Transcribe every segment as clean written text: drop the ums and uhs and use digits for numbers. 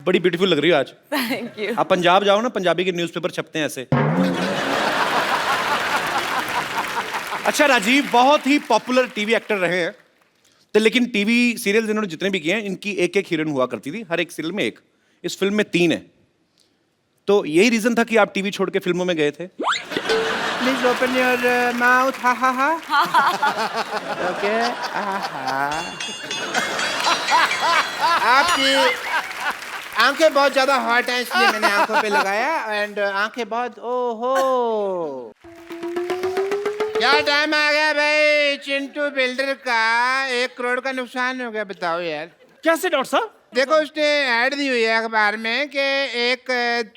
बड़ी ब्यूटीफुल लग रही हो आज। Thank you. आप पंजाब जाओ ना, पंजाबी के न्यूज़पेपर छपते हैं ऐसे। अच्छा राजीव बहुत ही पॉपुलर टीवी एक्टर रहे हैं, तो लेकिन टीवी सीरियल इन्होंने जितने भी किए हैं इनकी एक एक हीरोइन हुआ करती थी, हर एक सीरियल में एक। इस फिल्म में 3 है, तो यही रीजन था कि आप टीवी छोड़ के फिल्मों में गए थे? प्लीज ओपन योर माउथ, हा हा हा। ओके, आपकी आंखें बहुत ज्यादा हॉट हैं इसलिए मैंने आंखों पे लगाया, एंड आंखें बहुत, ओहो क्या टाइम आ गया भाई। चिंटू बिल्डर का 1 करोड़ का नुकसान हो गया, बताओ यार। कैसे डॉक्टर साहब? देखो उसने ऐड दी हुई है अखबार में कि एक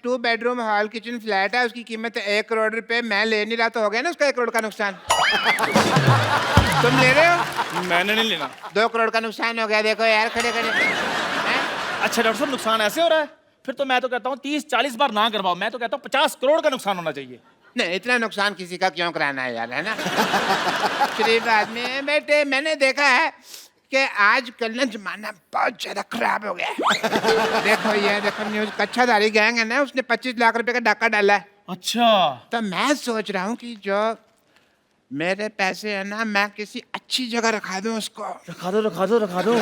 2 बेडरूम हॉल किचन फ्लैट है, उसकी कीमत 1 करोड़ रुपए। मैं ले नहीं रहा तो हो गया ना उसका 1 करोड़ का नुकसान। तुम ले रहे हो? मैंने नहीं लेना। 2 करोड़ का नुकसान हो गया, देखो यार खड़े खड़े। अच्छा डॉक्टर साहब नुकसान ऐसे हो रहा है? फिर तो मैं तो कहता हूँ 30-40 बार ना करवाओ, मैं तो कहता हूँ 50 करोड़ का नुकसान होना चाहिए। नहीं, इतना नुकसान किसी का क्यों कराना है यार, है ना। शरीफ आदमी है बेटे। मैंने देखा है कि आजकल ना जमाना बहुत ज्यादा खराब हो गया है। देखो ये देखो न्यूज, कच्छाधारी गैंग है ना, उसने 25 लाख रुपए का डाका डाला है। अच्छा तो मैं सोच रहा हूँ कि जो मेरे पैसे है ना, मैं किसी अच्छी जगह रखा दूं उसको। रखा दो रखा दो रखा दो।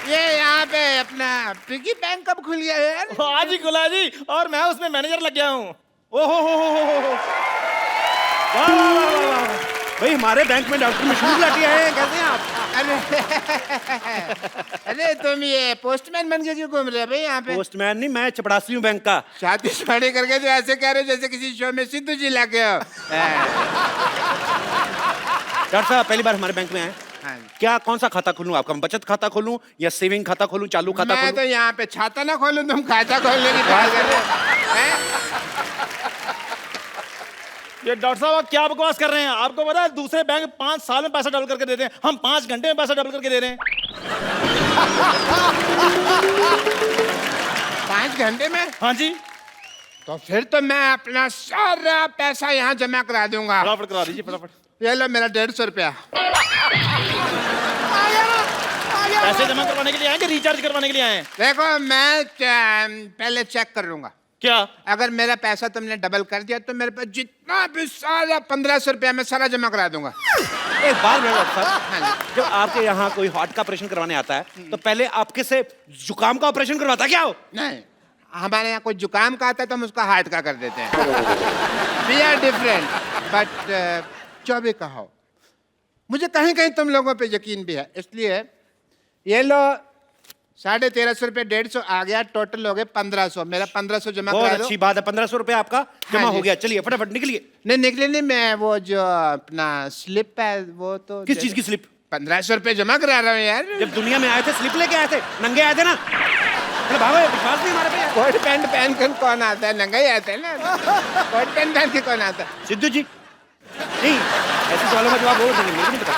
ये यहाँ पे अपना पिगी बैंक कब खुल गया यार? आज ही खुला जी, और मैं उसमें मैनेजर लग गया हूँ। ओहो हो। भाई हमारे बैंक में डॉक्टर मशहूर लाठी आए हैं, कैसे हैं आप? अरे तुम ये पोस्टमैन बन के क्यों घूम रहे हो भाई यहाँ पे? पोस्टमैन नहीं, मैं चपड़ासी हूँ बैंक का। शादी शादी करके जो ऐसे कह रहे हो जैसे किसी शो में सिद्धू जी लगे हो। डॉक्टर साहब पहली बार हमारे बैंक में आए, हाँ। क्या कौन सा खाता खोलूं आपका? बचत खाता खोलूं या सेविंग खाता खोलूं, चालू खाता मैं खोलूं? तो यहाँ पे छाता ना खोलूं, तुम खाता खोलने की बात कर रहे हो, हैं? ये डॉक्टर साहब आप क्या बकवास कर रहे हैं? आपको पता है दूसरे बैंक 5 साल में पैसा डबल करके देते हैं, हम 5 घंटे में पैसा डबल करके दे रहे हैं। 5 घंटे में? हाँ जी। तो फिर तो मैं अपना सारा पैसा यहाँ जमा करा दूंगा। फटाफट करा दीजिए फटाफट। ये लो मेरा 150 रुपया। पैसे जमा करवाने के लिए आए कि रिचार्ज करवाने के लिए आए हैं? देखो मैं पहले चेक कर लूंगा, क्या? अगर मेरा पैसा तुमने डबल कर दिया तो मेरे पास जितना भी सारा 1500 रुपया मैं सारा जमा करा दूंगा। एक बात है डॉक्टर साहब, जब आपके यहाँ कोई हार्ट का ऑपरेशन करवाने आता है तो पहले आपके से जुकाम का ऑपरेशन करवाता क्या हो? नहीं, हमारे यहाँ कोई जुकाम का आता है तो हम उसका हार्ट का कर देते हैं। वी आर डिफरेंट, बट जो भी कहो, मुझे कहीं कहीं तुम लोगों पे यकीन भी है, इसलिए ये लो 1350 रुपये, 150 आ गया, टोटल हो गए 1500। मेरा 1500 जमा करा बहुत दो। अच्छी बात है, 1500 रुपया आपका जमा हाँ हो जी। गया। चलिए फटाफट निकलिए। नहीं निकले नहीं, मैं वो जो अपना स्लिप है वो तो किस चीज की स्लिप? 1500 रुपये जमा करा रहा हूँ यार। जब दुनिया में आए थे स्लिप लेके आए थे, नंगे आए थे ना। अरे भागो, विश्वास नहीं हमारे पे। कोट पैंट पहन कर कौन आता है? नंगा ही आता है ना। कोट पैंट पहन के कौन आता है? सिद्धू जी नहीं, ऐसे सवालों का जवाब और देंगे, मुझे नहीं पता।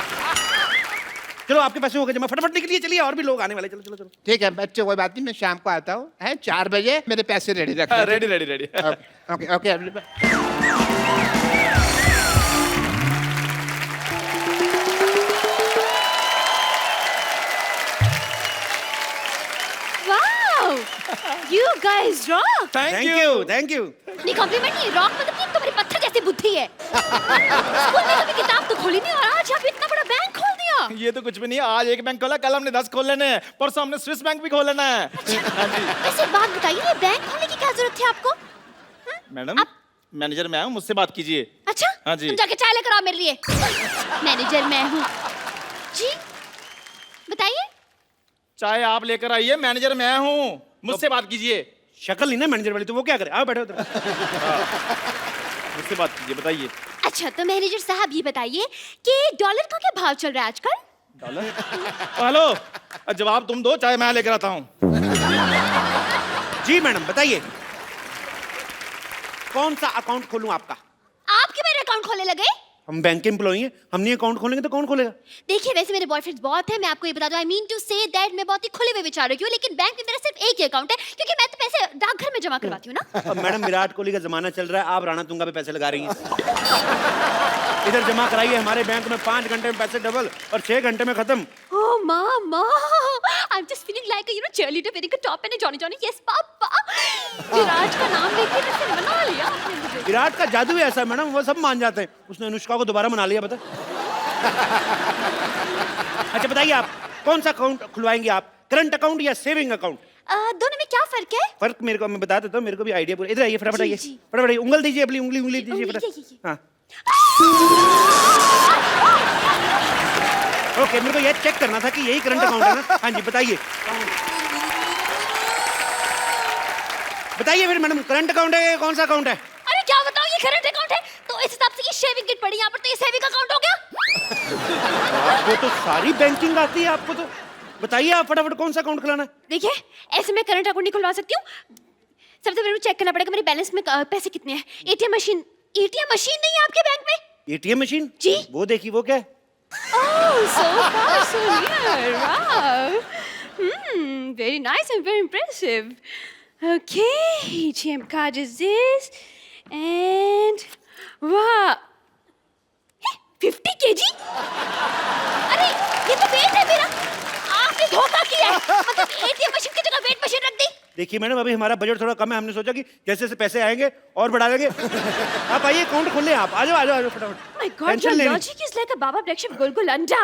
चलो आपके पैसे हो गए जमा, फटाफट निकलिए। चलिए और भी लोग आने वाले, चलो चलो चलो। ठीक है बच्चे, कोई बात नहीं, मैं शाम को आता हूँ, है 4 बजे मेरे पैसे रेडी रखना। Ready ready ready. Okay okay. Wow, you guys rock. Thank you thank you. नहीं कॉम्प्लीमेंट नहीं, रॉक मतलब कि तुम्हारी पत्थर जैसी बुद्धि है। स्कूल में कभी किताब तो खोली नहीं और आज आप इतना बड़ा बैंक खोल दिया। ये तो कुछ भी नहीं, आज एक बैंक खोला, कल हमने 10 खोल लेने हैं, परसों हमने स्विस बैंक भी खोल लेना है। वैसे एक बात बताइए, ये बैंक खोलने की क्या जरूरत थी आपको? मैडम मैनेजर मैं हूँ, मुझसे बात कीजिए। अच्छा हाँ जी। तुम जाके चाय लेकर आओ मेरे लिए। मैनेजर मैं हूँ जी, बताइए। चाहे आप लेकर आइए, मैनेजर मैं हूँ, मुझसे बात कीजिए। शक्ल नहीं ना मैनेजर वाली, तो वो क्या करे? आओ बैठो उधर। मुझसे बात कीजिए, बताइए। अच्छा तो मैनेजर साहब ये बताइए कि डॉलर का क्या भाव चल रहा है आजकल? डॉलर? हेलो, जवाब तुम दो, चाहे मैं लेकर आता हूँ। जी मैडम बताइए, कौन सा अकाउंट खोलूं आपका? आपके मेरे अकाउंट खोलने लगे? हम बैंक के एम्प्लॉई हैं, हम नहीं अकाउंट खोलेंगे तो कौन खोलेगा? देखिए वैसे मेरे बॉयफ्रेंड्स बहुत है, मैं आपको ये बता दूं, I mean to say that मैं बहुत ही खुले हुए विचारों की हूँ, लेकिन बैंक में मेरा सिर्फ एक ही अकाउंट है क्योंकि मैं तो पैसे डाकघर में जमा करवाती हूँ ना। अब मैडम विराट कोहली का जमाना चल रहा है, आप राणा तुंगा पे पैसे लगा रही हैं। इधर जमा कराइए हमारे बैंक में, 5 घंटे में पैसे डबल और 6 घंटे में खत्म। Oh mama, I'm just feeling like a cheerleader wearing a top and a Johnny Johnny. Yes पापा, विराट का नाम लेके वैसे मना लिया आपने मुझे। विराट का जादू ही ऐसा है मैडम, वो सब मान जाते हैं। उसने अनुष्का को दोबारा मना लिया, बता। अच्छा बताइए आप कौन सा अकाउंट खुलवाएंगे आप, करंट अकाउंट या सेविंग अकाउंट? दोनों में क्या फर्क है? फर्क मेरे को मैं बता देता हूँ, मेरे को भी आइडिया पूरा। इधर आइए फटाफट, जी, आइए जी। फटाफट आइए, उंगल दीजिए अपनी, उंगली दीजिए उंगली, फटाफट। ये। हाँ ओके, मेरे को ये चेक करना था कि यही करंट अकाउंट है ना। हाँ जी बताइए, बताइए फिर मैडम, करंट अकाउंट है कौन सा अकाउंट है? अरे क्या बताऊं, ये करंट अकाउंट है तो इस हिसाब से ये शेविंग किट पड़ी यहाँ पर, तो ये सेविंग अकाउंट हो गया। आपको तो सारी बैंकिंग आती है, आपको तो। बताइए आप फटाफट कौन सा अकाउंट खुलाना है? देखिए ऐसे मैं करंट अकाउंट नहीं खुलवा सकती हूँ, सबसे पहले मुझे चेक करना पड़ेगा मेरे बैलेंस में पैसे कितने हैं। एटीएम मशीन नहीं है आपके बैंक में? एटीएम मशीन जी। वो देखिए, वो क्या है? Oh, so far, so near. Wow. Very nice and very impressive. Okay, ATM card is this. And wow. 50 kg? अरे ये तो वेट है मेरा। आपने धोखा किया है। मतलब ATM मशीन की जगह वेट मशीन रख दी। देखिए मैडम, अभी हमारा बजट थोड़ा कम है, हमने सोचा कि जैसे जैसे पैसे आएंगे और बढ़ा देंगे। आप आइए अकाउंट खोल लें, आप आ जाओ फटाफट। My God, your logic is like a Baba breakfast गुलगुल अंडा।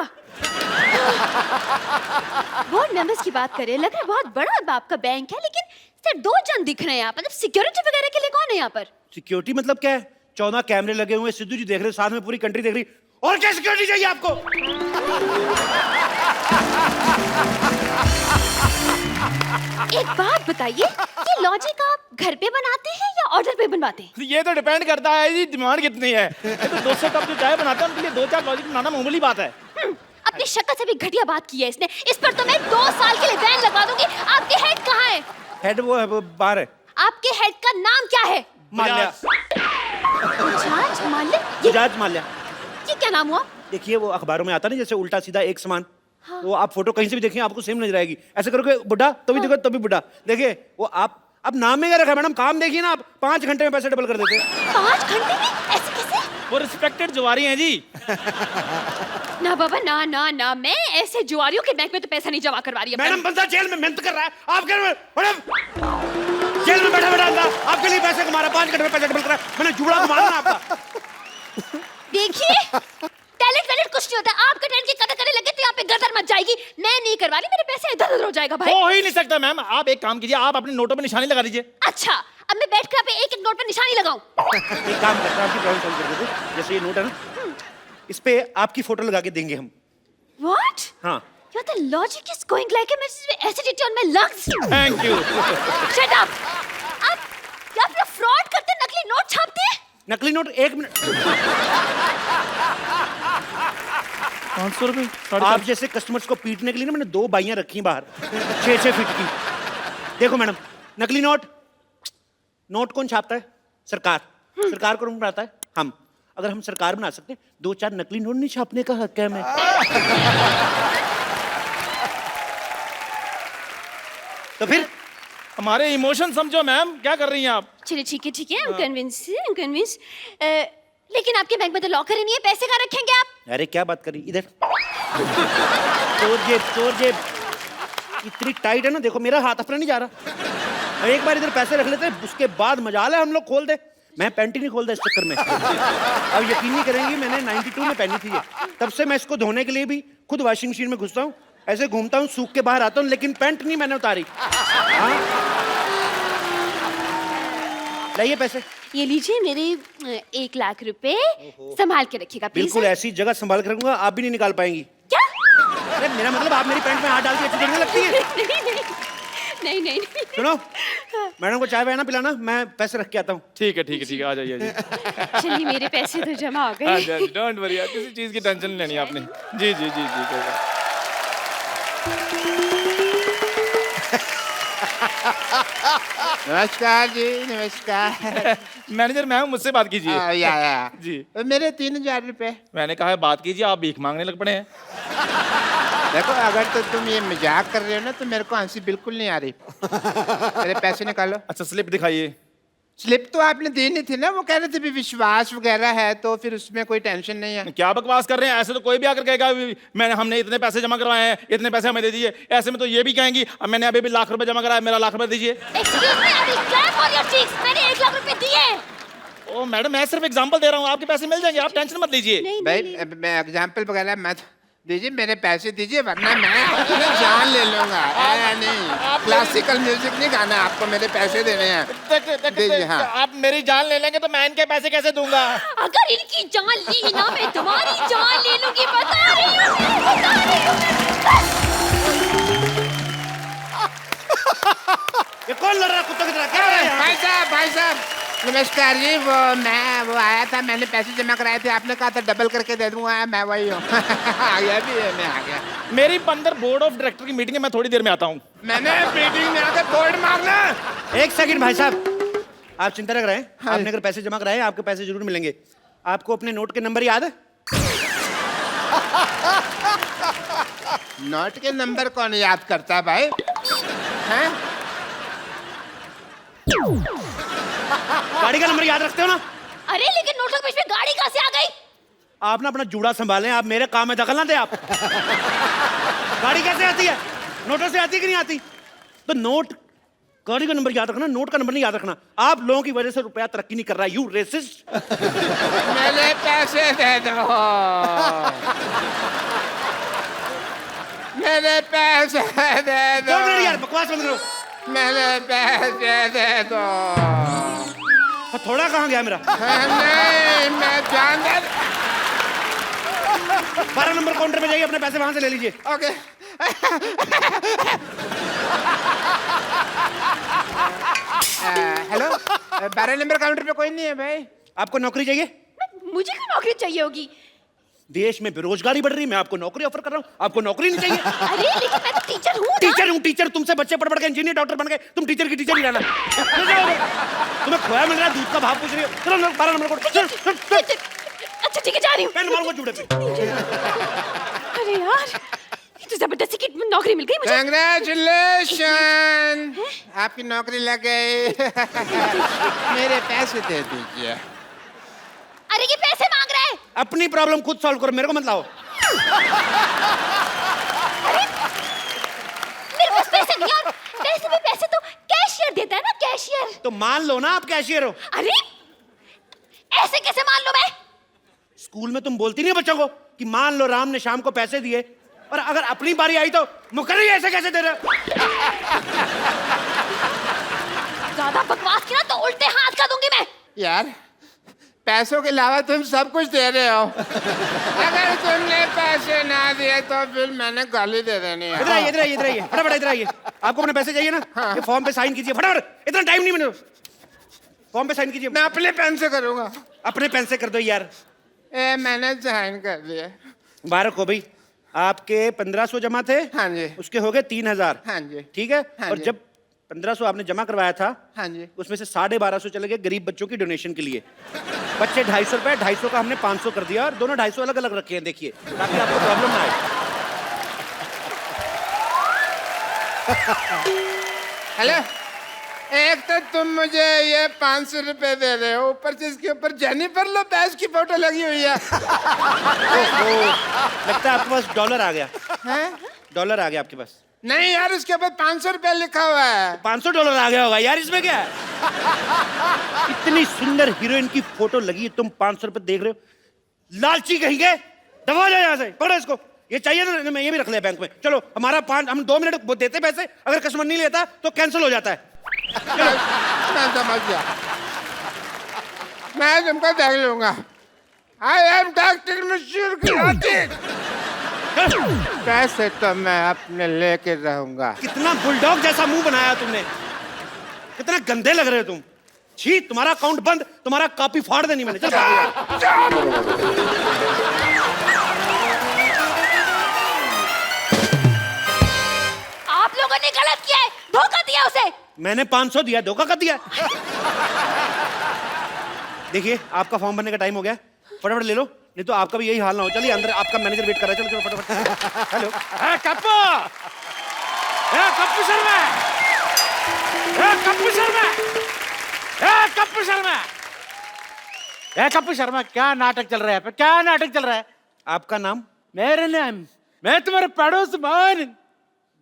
बोर्ड मेंबर्स की बात करें, लग रहा है बहुत बड़ा बाप का बैंक है, लेकिन सिर्फ 2 जन दिख रहे हैं यहाँ पर। मतलब सिक्योरिटी वगैरह के लिए कौन है यहाँ पर? सिक्योरिटी मतलब क्या है? 14 कैमरे लगे हुए, सिद्धू जी देख रहे, साथ में पूरी कंट्री देख रही। और क्या सिक्योरिटी चाहिए आपको? एक बात बताइए, ये लॉजिक आप घर पे बनाते हैं या ऑर्डर पे बनवाते हैं? ये तो डिपेंड करता है जी डिमांड कितनी है। ये तो 200 कप जो चाय बनाते हैं उनके लिए 2-4 लॉजिक बनाना मामूली बात है। अपनी शक्ल से भी घटिया बात की है इसने। इस पर तो मैं 2 साल के लिए बैन लगवा दूंगी। आपके हेड कहाँ है? हेड वो है, वो बाहर है। आपके हेड का नाम क्या है? माल्या। बजाज माल्या? बजाज माल्या। ये क्या नाम हुआ? देखिए वो अखबारों में आता ना, जैसे उल्टा सीधा एक समान। हाँ। वो आप फोटो कहीं से भी देखें आपको सेम नजर आएगी। ऐसे करोगे बुढ़ा तो भी देखो तभी बुढ़ा। देखिए वो आप अब नाम में क्या रखा है मैडम, काम देखिए ना आप, 5 घंटे में पैसे डबल कर देते हैं। 5 घंटे में? ऐसे कैसे? वो रिस्पेक्टेड जुआरी हैं जी। ना बाबा ना ना ना, मैं ऐसे जुआरियों के बैंक में तो पैसा नहीं जमा करवा रही। मैडम बंदा जेल में मेहनत कर रहा है, आप घर में मैडम जेल में बैठा आपके लिए पैसे कमा रहा है, 5 घंटे में पैसे डबल कर रहा है। मैंने जुड़ा घुमाना आपका। देखिए टैलेंट कुछ नहीं होता। आपका टैलेंट की कदर करने लगे तो यहाँ पे गदर मच जाएगी। मैं नहीं करवा रही, मेरे पैसे इधर उधर हो जाएगा भाई। हो ही नहीं सकता मैम। आप एक काम कीजिए, आप अपने नोटों पे निशानी लगा दीजिए। अच्छा, अब मैं बैठ कर एक एक नोट पर निशानी लगाऊं? एक काम करता हूं, आपकी प्रॉब्लम सॉल्व कर देते। जैसे ये नोट है ना, इस पे आपकी फोटो लगा के देंगे हम। What? हाँ। Your the logic is going like a acidity on my lungs. Thank you. Shut up. आप अपना फ्रॉड करते, नकली नोट छापते हैं। नकली नोट 1 मिनट। 500 रुपए। आप जैसे कस्टमर्स को पीटने के लिए ना मैंने 2 बाइयां रखी बाहर 6-6 फीट की। देखो मैडम, नकली नोट कौन छापता है? सरकार। सरकार को कौन बनाता है? हम। अगर हम सरकार बना सकते हैं, 2-4 नकली नोट नहीं छापने का हक है हमें। तो फिर हमारे इमोशन समझो मैम, क्या कर रही हैं आप? चलिए ठीक है, I'm convinced. लेकिन आपके बैंक में तो लॉकर ही नहीं है, पैसे कहाँ रखेंगे आप? अरे क्या बात करी, इधर। चोर जेब इतनी टाइट है ना, देखो मेरा हाथ अपना नहीं जा रहा। एक बार इधर पैसे रख लेते हैं, उसके बाद मजाल है हम लोग खोल दे। मैं पैंट ही नहीं खोलता इस चक्कर में। अब यकीन नहीं करेंगी, मैंने 92 में पहनी थी ये। तब से मैं इसको धोने के लिए भी खुद वॉशिंग मशीन में घुसता हूँ, ऐसे घूमता हूँ, सूख के बाहर आता हूँ, लेकिन पैंट नहीं मैंने उतारी। लाइए पैसे। ये लीजिए मेरे 1 लाख रुपए, संभाल के रखिएगा प्लीज। बिल्कुल ऐसी जगह संभाल के रखूंगा, आप भी नहीं निकाल पाएंगी। क्या? अरे मेरा मतलब आप मेरी पैंट में हाथ डाल के अच्छी देखने लगती है। नहीं। सुनो, मैडम को चाय वाय ना पिलाना, मैं पैसे रख के आता हूँ। ठीक है, आ जाइए जी। चलिए मेरे पैसे तो जमा हो हाँ गए। जी, डोंट वरी, किसी चीज की टेंशन नहीं लेनी आपने। जी कोई बात। नमस्कार जी, नमस्कार। मैनेजर मैं हूँ, मुझसे बात कीजिए। या जी। मेरे 3000 रुपए। मैंने कहा है बात कीजिए, आप भीख मांगने लग पड़े हैं। देखो, अगर तो तुम ये मजाक कर रहे हो ना तो मेरे को हंसी बिल्कुल नहीं आ रही। मेरे पैसे निकालो। अच्छा स्लिप दिखाइए। स्लिप तो आपने दी नहीं थी ना, वो कह रहे थे भी विश्वास वगैरह है तो फिर उसमें कोई टेंशन नहीं है। क्या बकवास कर रहे हैं? ऐसे तो कोई भी आकर कहेगा हमने इतने पैसे जमा करवाए हैं, इतने पैसे हमें दे दीजिए। ऐसे में तो ये भी कहेंगी अब मैंने अभी भी लाख रुपए जमा कराया, मेरा लाख रुपए दीजिए। Excuse me, I will clap for your cheeks. मैंने 1 लाख रुपए दिए। ओ मैडम, मैं सिर्फ एग्जांपल दे रहा हूँ, आपके पैसे मिल जाएंगे, आप टेंशन मत लीजिए। नहीं भाई नहीं मैं एग्जाम्पल वगैरह मत दीजिए, मेरे पैसे दीजिए वरना मैं अपनी जान ले लूंगा। नहीं, क्लासिकल म्यूजिक नहीं गाना, आपको मेरे पैसे देने हैं। दीजिए, हाँ। आप मेरी जान ले लेंगे तो मैं इनके पैसे कैसे दूंगा? अगर इनकी जान ली ना मैं तुम्हारी जान ले लूंगी, बता रही हूँ मैं, बता रही हूँ ये कौन लड़ रहा है कुत्तों की तरह? क्या हो रहा है यहाँ? भाई साहब नमस्कार जी। वो आया था, मैंने पैसे जमा कराए थे, आपने कहा था डबल करके दे दूंगा, मैं वही हूँ। आ गया भी है, मैं आ गया। मेरी अंदर बोर्ड ऑफ डायरेक्टर की मीटिंग है, मैं थोड़ी देर में आता हूँ। मैंने मीटिंग में आकर बोर्ड मारना। एक सेकंड भाई साहब, आप चिंता न करें। हाँ। आपने अगर पैसे जमा कराए आपके पैसे जरूर मिलेंगे। आपको अपने नोट के नंबर याद है? नोट के नंबर कौन याद करता है भाई? हैं? गाड़ी का नंबर याद रखते हो ना? अरे लेकिन नोटों के बीच में गाड़ी कहाँ से आ गई? आप ना अपना जूड़ा संभालें, आप मेरे काम में दखल ना दे आप। गाड़ी कैसे आती है? नोटों से आती है कि नहीं आती? तो नोट, गाड़ी का नंबर याद रखना, नोट का नंबर नहीं याद रखना। आप लोगों की वजह से रुपया तरक्की नहीं कर रहा है, यू रेसिस्ट। मेरे पैसे दे दो। मेरे पैसे दे दो। 2 मिनट यार, बकवास बंद करो। मेरे पैसे दे दो। थोड़ा कहाँ गया मेरा? नहीं, मैं जान दे। 12 नंबर काउंटर पे जाइए, अपने पैसे वहां से ले लीजिए। ओके। हेलो, 12 नंबर काउंटर पे कोई नहीं है भाई। आपको नौकरी चाहिए? मुझे क्यों नौकरी चाहिए होगी? देश में बेरोजगारी बढ़ रही है, मैं आपको नौकरी ऑफर कर रहा हूँ, आपको नौकरी नहीं चाहिए? अरे लेकिन मैं तो टीचर हूँ ना। टीचर हूँ, टीचर। तुमसे बच्चे पढ़ पढ़ के इंजीनियर डॉक्टर बन गए, तुम टीचर की टीचर ही रहना। तुम्हें खोया मिल रहा है, दूध का भाव पूछ रही हो। चलो 12 नंबर को। अच्छा ठीक है, जा रही हूँ। पेन मारूंगा जूड़े पे। अरे यार, ये तो जबरदस्ती की नौकरी मिल गई मुझे। कंग्रेचुलेशन, आपकी नौकरी लग गई। मेरे पैसे दे दीजिए। अरे ये पैसे मांग रहा है। अपनी प्रॉब्लम खुद सॉल्व करो, मेरे को मत लाओ। मेरे पास पैसे नहीं, और वैसे भी पैसे तो कैशियर देता है ना, कैशियर। तो मान लो ना आप कैशियर हो। अरे ऐसे कैसे मान लो मैं? स्कूल में तुम बोलती नहीं हो बच्चों को कि मान लो राम ने शाम को पैसे दिए, और अगर अपनी बारी आई तो मुकर्री ऐसे कैसे दे रहे हो? ज्यादा बकवास की ना तो उल्टे हाथ का दूंगी मैं। यार, पैसों के अलावा तुम सब कुछ दे रहे हो। अगर तुमने पैसे ना दिए तो फिर मैंने गाली दे देनी है। इधर आइए, इधर आइए, इधर आइए, फटाफट इधर आइए। आपको अपने पैसे चाहिए ना? हाँ। ये फॉर्म पे साइन कीजिए फटाफट, इतना टाइम नहीं मैंने। फॉर्म पे साइन कीजिए। मैं अपने पेन से करूंगा। अपने पेन से कर दो यार। मैंने साइन कर दिया। मुबारक हो भाई, आपके 1500 जमा थे। हाँ जी। उसके हो गए 3000। हाँ जी। ठीक है। हाँ और जी। जब 1500 आपने जमा करवाया था, हाँ जी। उसमें से 1250 चले गए गरीब बच्चों की डोनेशन के लिए। बच्चे 250 रुपए, 250 का हमने 500 कर दिया, और दोनों 250 अलग अलग रखे हैं, देखिए, ताकि आपको प्रॉब्लम ना आए। हेलो, एक तो तुम मुझे ये 500 रुपए दे रहे हो, ऊपर से इसके ऊपर जेनिफर लोपेज की फोटो लगी हुई है। लगता है आपके पास डॉलर आ गया। हैं? डॉलर आ गया आपके पास। नहीं यार, उसके ऊपर 500 रुपए लिखा हुआ है। 500 डॉलर आ गया होगा यार, इसमें क्या है? इतनी सुंदर हीरोइन की फोटो लगी है, तुम 500 रुपए देख रहे हो? लालची कहीं गए, दबा जाओ यहाँ से, पकड़ो इसको। ये चाहिए ना, मैं ये भी रख लिया बैंक में। चलो, हमारा हम 2 मिनट देते पैसे, अगर कस्टमर नहीं लेता तो कैंसिल हो जाता है। मैं समझ गया, मैं तुमको देख लूंगा। आई एम डॉक्टर मशहूर पैसे तो मैं अपने लेके रहूंगा। कितना बुलडॉग जैसा मुंह बनाया तुमने, कितना गंदे लग रहे हो तुम। छी, तुम्हारा अकाउंट बंद, तुम्हारा कॉपी फाड़ देनी मैंने। चल आप लोगों ने गलत किया है, धोखा दिया उसे। मैंने 500 दिया, धोखा कर दिया। देखिए आपका फॉर्म भरने का टाइम हो गया, फटाफट ले लो, नहीं तो आपका भी यही हाल ना हो। चलिए अंदर, आपका मैनेजर वेट कर रहा है। चलो चलो फटाफट। हेलो कप्पू, कप्पू शर्मा, कप्पू शर्मा, कप्पू शर्मा, कप्पू शर्मा, क्या नाटक चल रहा है? क्या नाटक चल रहा है? आपका नाम? मेरे नाम, मैं तुम्हारे पड़ोस मान।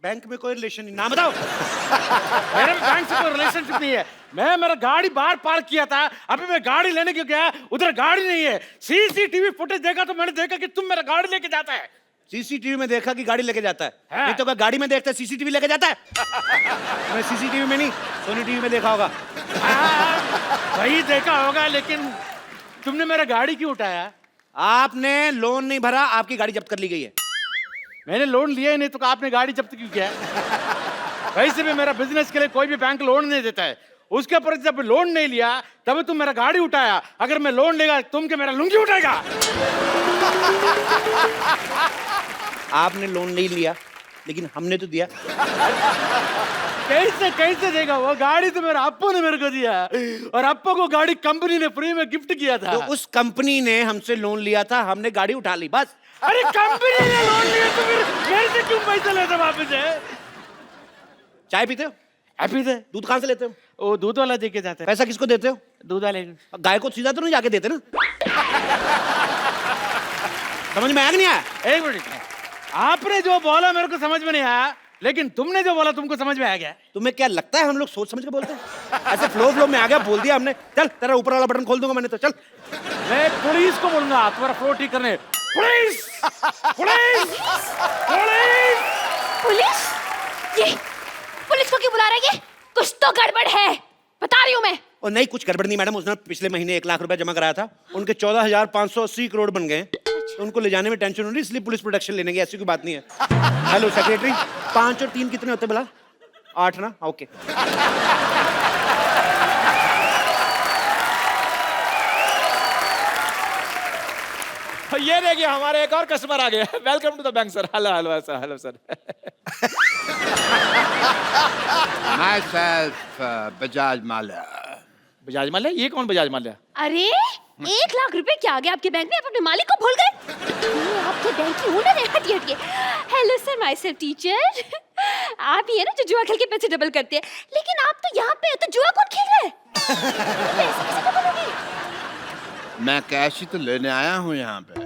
बैंक में कोई रिलेशन नहीं, नाम बताओ। मेरे बैंक से कोई रिलेशनशिप नहीं है। मैं मेरा गाड़ी बाहर पार्क किया था, अभी मैं गाड़ी लेने क्यों गया, उधर गाड़ी नहीं है। सीसीटीवी फुटेज देखा तो मैंने देखा कि तुम मेरा गाड़ी लेके जाता है। सीसीटीवी में देखा कि गाड़ी लेके जाता है, नहीं तो क्या गाड़ी में देखता है सीसीटीवी लेके जाता है? मैं सीसीटीवी में नहीं, सोनी टीवी में देखा होगा। वही देखा होगा, लेकिन तुमने मेरा गाड़ी क्यों उठाया? आपने लोन नहीं भरा, आपकी गाड़ी जब्त कर ली गई है। मैंने लोन लिया ही नहीं तो आपने गाड़ी जब्त क्यों किया? वैसे भी मेरा बिजनेस के लिए कोई भी बैंक लोन नहीं देता है। उसके ऊपर जब लोन नहीं लिया तब तुम मेरा गाड़ी उठाया। अगर मैं लोन लेगा तुम के मेरा लुंगी उठाएगा? आपने लोन नहीं लिया, लेकिन हमने तो दिया। कैसे कैसे देगा? वो गाड़ी तो मेरा अप्पू ने मेरे को दिया, और अप्पू को गाड़ी कंपनी ने फ्री में गिफ्ट किया था। तो उस कंपनी ने हमसे लोन लिया था, हमने गाड़ी उठा ली, बस। अरे कंपनी ने लोन लिया तो फिर मेरे से क्यों पैसा लेते वापस है? चाय पीते हो? पीते। दूध कहाँ से लेते हो? वो दूध वाला दे के जाता है। पैसा किसको देते हो? दूध वाले। गाय को सीधा तो नहीं जाके देते ना? समझ में आया कि नहीं आया? एक मिनट, आपने जो बोला मेरे को समझ में नहीं आया, लेकिन तुमने जो बोला तुमको समझ में आ गया। तुम्हें क्या लगता है हम लोग सोच समझ के बोलते हैं? ऐसे फ्लो में आ गया, बोल दिया हमने। चल तेरा ऊपर वाला बटन खोल दूंगा मैंने तो। चल मैं पुलिस को बोलूंगा तुम्हारा फ्लो ठीक करने। Police, police, police, police? ये पुलिस को क्यों बुला रहा है? ये कुछ तो गड़बड़ है, बता रही हूँ मैं। और नहीं, कुछ गड़बड़ नहीं मैडम। उसने पिछले महीने 1 लाख रुपया जमा कराया था, उनके 14,580 करोड़ बन गए। तो उनको ले जाने में टेंशन हो रही, इसलिए पुलिस प्रोटेक्शन लेने की, ऐसी कोई बात नहीं है। हेलो सेक्रेटरी, 5 और 3 कितने होते बोला? 8 ना? ओके। ये देखिए हमारे एक और कस्टमर आ गया। Welcome to the bank sir. Hello hello sir, hello sir. Myself Bajaj Mallya. Bajaj Mallya? ये कौन बजाज माल्या? अरे 1 लाख रुपए क्या आ गया आपके बैंक में? आप अपने मालिक को भूल गए? आपके बैंक की ओनर है। हटिए हटिए। Hello sir, myself teacher. आप ही है ना जो जुआ खेल के पैसे डबल करते हैं, लेकिन आप तो यहाँ पे हो, तो जुआ कौन खेल रहा है? पैसे कैसे डबल होंगे? मैं कैश ही तो लेने आया हूँ यहाँ पे,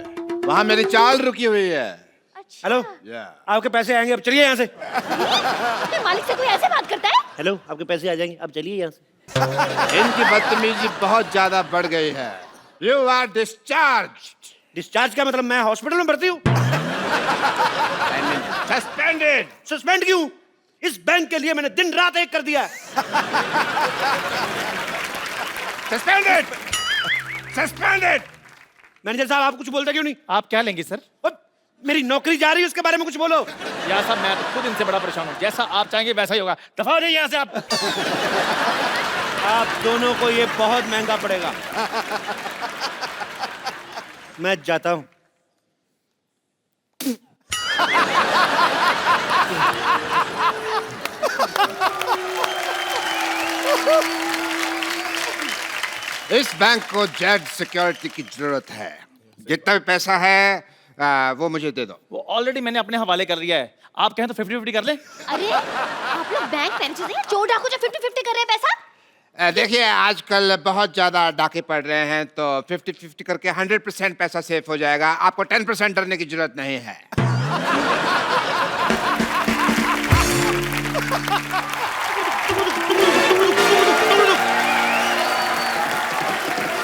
वहाँ मेरी चाल रुकी हुई है। अच्छा। हेलो, आपके पैसे आएंगे, अब चलिए यहाँ से। अपने मालिक से कोई ऐसे बात करता है? हेलो, आपके पैसे आ जाएंगे, अब चलिए यहाँ से। इनकी बदतमीजी बहुत ज्यादा बढ़ गई है। You are discharge. डिस्चार्ज का मतलब मैं हॉस्पिटल में भर्ती हूँ? सस्पेंडेड। सस्पेंड क्यों? इस बैंक के लिए मैंने दिन रात एक कर दिया। Suspended, suspended. मैनेजर साहब, आप कुछ बोलते क्यों नहीं? आप क्या लेंगे सर? मेरी नौकरी जा रही है, उसके बारे में कुछ बोलो। यार साहब, मैं तो खुद इनसे बड़ा परेशान हूँ। जैसा आप चाहेंगे वैसा ही होगा। दफा हो जाइए यहाँ से आप। आप दोनों को ये बहुत महंगा पड़ेगा। मैं जाता हूं। इस बैंक को जेड सिक्योरिटी की जरूरत है। जितना भी पैसा है वो मुझे दे दो। वो ऑलरेडी मैंने अपने हवाले कर दिया है। आप कहें तो 50-50 कर ले। अरे आप लोग बैंक मैनेजर हैं, चोर डाकू जो 50-50 कर रहे हैं पैसा? देखिए आजकल बहुत ज्यादा डाके पड़ रहे हैं, तो 50-50 करके 100% पैसा सेफ हो जाएगा। आपको 10% डरने की जरूरत नहीं है।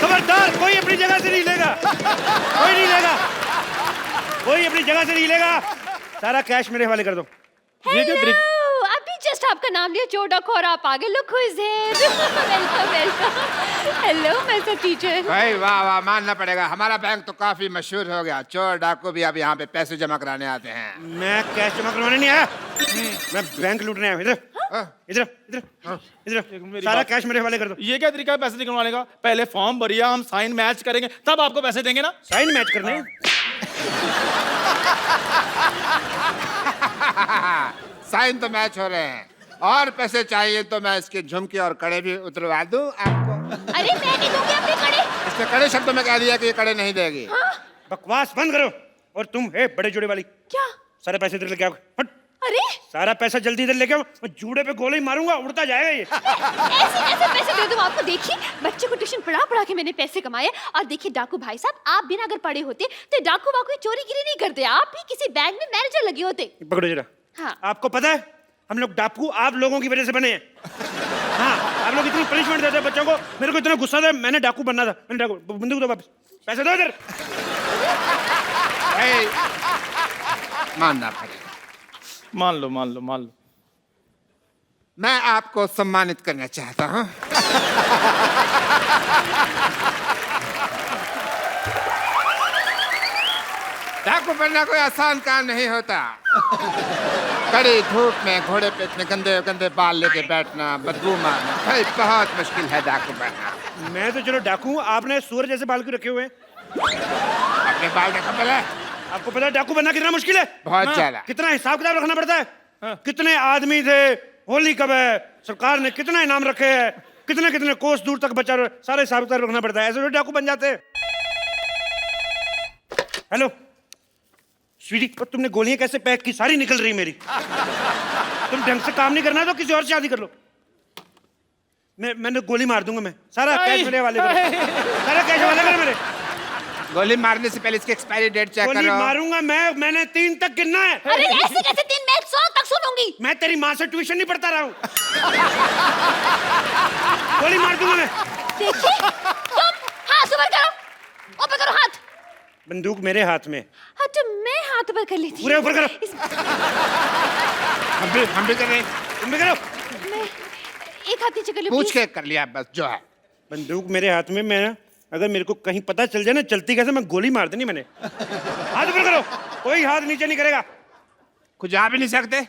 खबरदार, कोई अपनी जगह से नहीं लेगा। कोई नहीं लेगा, कोई अपनी जगह से नहीं लेगा। सारा कैश मेरे हवाले कर दो। हेलो, अभी जस्ट आपका नाम लिया चोर डाकू और आप आगे। Look who is here. Welcome welcome. Hello mister teacher. भाई वाह वाह, मानना पड़ेगा, हमारा बैंक तो काफी मशहूर हो गया। चोर डाकू भी अब यहाँ पे पैसे जमा कराने आते हैं। मैं कैश जमा करवाने नहीं आया, मैं बैंक लूटने आया। इधर इधर इधर इधर, सारा कैश मेरे हवाले कर दो। ये क्या तरीका है पैसे निकलवाने का? पहले फॉर्म भरिए, हम साइन मैच करेंगे, तब आपको पैसे देंगे ना। साइन मैच करने? साइन तो मैच हो रहे हैं। और पैसे चाहिए तो मैं इसके झुमके और कड़े भी उतरवा दूं आपको। अरे मैं नहीं दूंगी अपने कड़े। इसने कड़े शब्दों में कह दिया कि ये कड़े नहीं देगी। बकवास बंद करो। और तुम है बड़े जोड़े वाली, क्या? सारे पैसे इधर लेके आओ। हट। अरे सारा पैसा जल्दी इधर लेके आओ, मैं जूड़े पे गोली मारूंगा, उड़ता जाएगा ये। ऐसे कैसे पैसे दे दूं आपको? देखिए बच्चे को ट्यूशन पढ़ा के मैंने पैसे कमाए। और देखिए डाकू भाई साहब, आप बिना अगर पढ़े होते तो डाकू वाकू चोरी गिरी नहीं करते, आप भी किसी बैंक में मैनेजर लगे होते। पकड़ो जरा। हाँ। आपको पता है हम लोग डाकू आप लोगों की वजह से बने हैं। हाँ, आप लोग इतनी पनिशमेंट देते हैं बच्चों को, मेरे को इतना गुस्सा था, मैंने डाकू बनना था। मैंने डाकू, बंदूक दो वापस, पैसे दो इधर। मानना पड़ेगा। मान लो मान लो मान लो। मैं आपको सम्मानित करना चाहता हूं। डाकू बनना कोई आसान काम नहीं होता। कड़ी धूप में घोड़े पे इतने गंदे गंदे बाल लेके बैठना, बदबू मारना, भाई बहुत मुश्किल है डाकू बनना। मैं तो चलो डाकू हूं, आपने सूअर जैसे बाल क्यों रखे हुए हैं? अपने बाल देखो पहले। आपको पता है डाकू बनना कितना मुश्किल है? बहुत ज्यादा। कितना हिसाब किताब रखना पड़ता है। कितने आदमी थे, होली कब है, सरकार ने कितना इनाम रखे हैं, कितने कितने कोस दूर तक बचा, सारे हिसाब किताब रखना पड़ता है। ऐसे तो डाकू बन जाते हैं। हेलो स्वीटी, पर तुमने गोलियां कैसे पैक की? सारी निकल रही मेरी। तुम ढंग से काम नहीं करना तो किसी और से शादी कर लो। मैंने गोली मार दूंगा। मैं सारा कैश मेरे वाले करो, सारा कैश वाले करो मेरे। गोली मारने से पहले इसकी एक्सपायरी डेट चेक गोली करो। मारूंगा मैंने 3 तक गिनना है। अरे ऐसे कैसे 3? मैं 100 तक सुनूंगी। मैं तेरी माँ से ट्यूशन नहीं पढ़ता रहा हूँ। गोली मार दूंगा मैं। देखिए तुम हाथ ऊपर करो, ऊपर करो हाथ। बंदूक मेरे हाथ में। हाँ तो मैं हाथ ऊपर कर लेती। पूरे ऊपर करो। हम भी कर रहे हैं। तुम भी करो। मैं एक हाथ नीचे कर ली। पूछ के कर लिया बस जो है। बंदूक मेरे हाथ में। मैं अगर मेरे को कहीं पता चल जाए ना चलती कैसे, मैं गोली मार देनी मैंने। हाथ ऊपर करो, कोई हाथ नीचे नहीं करेगा। खुजा भी नहीं सकते।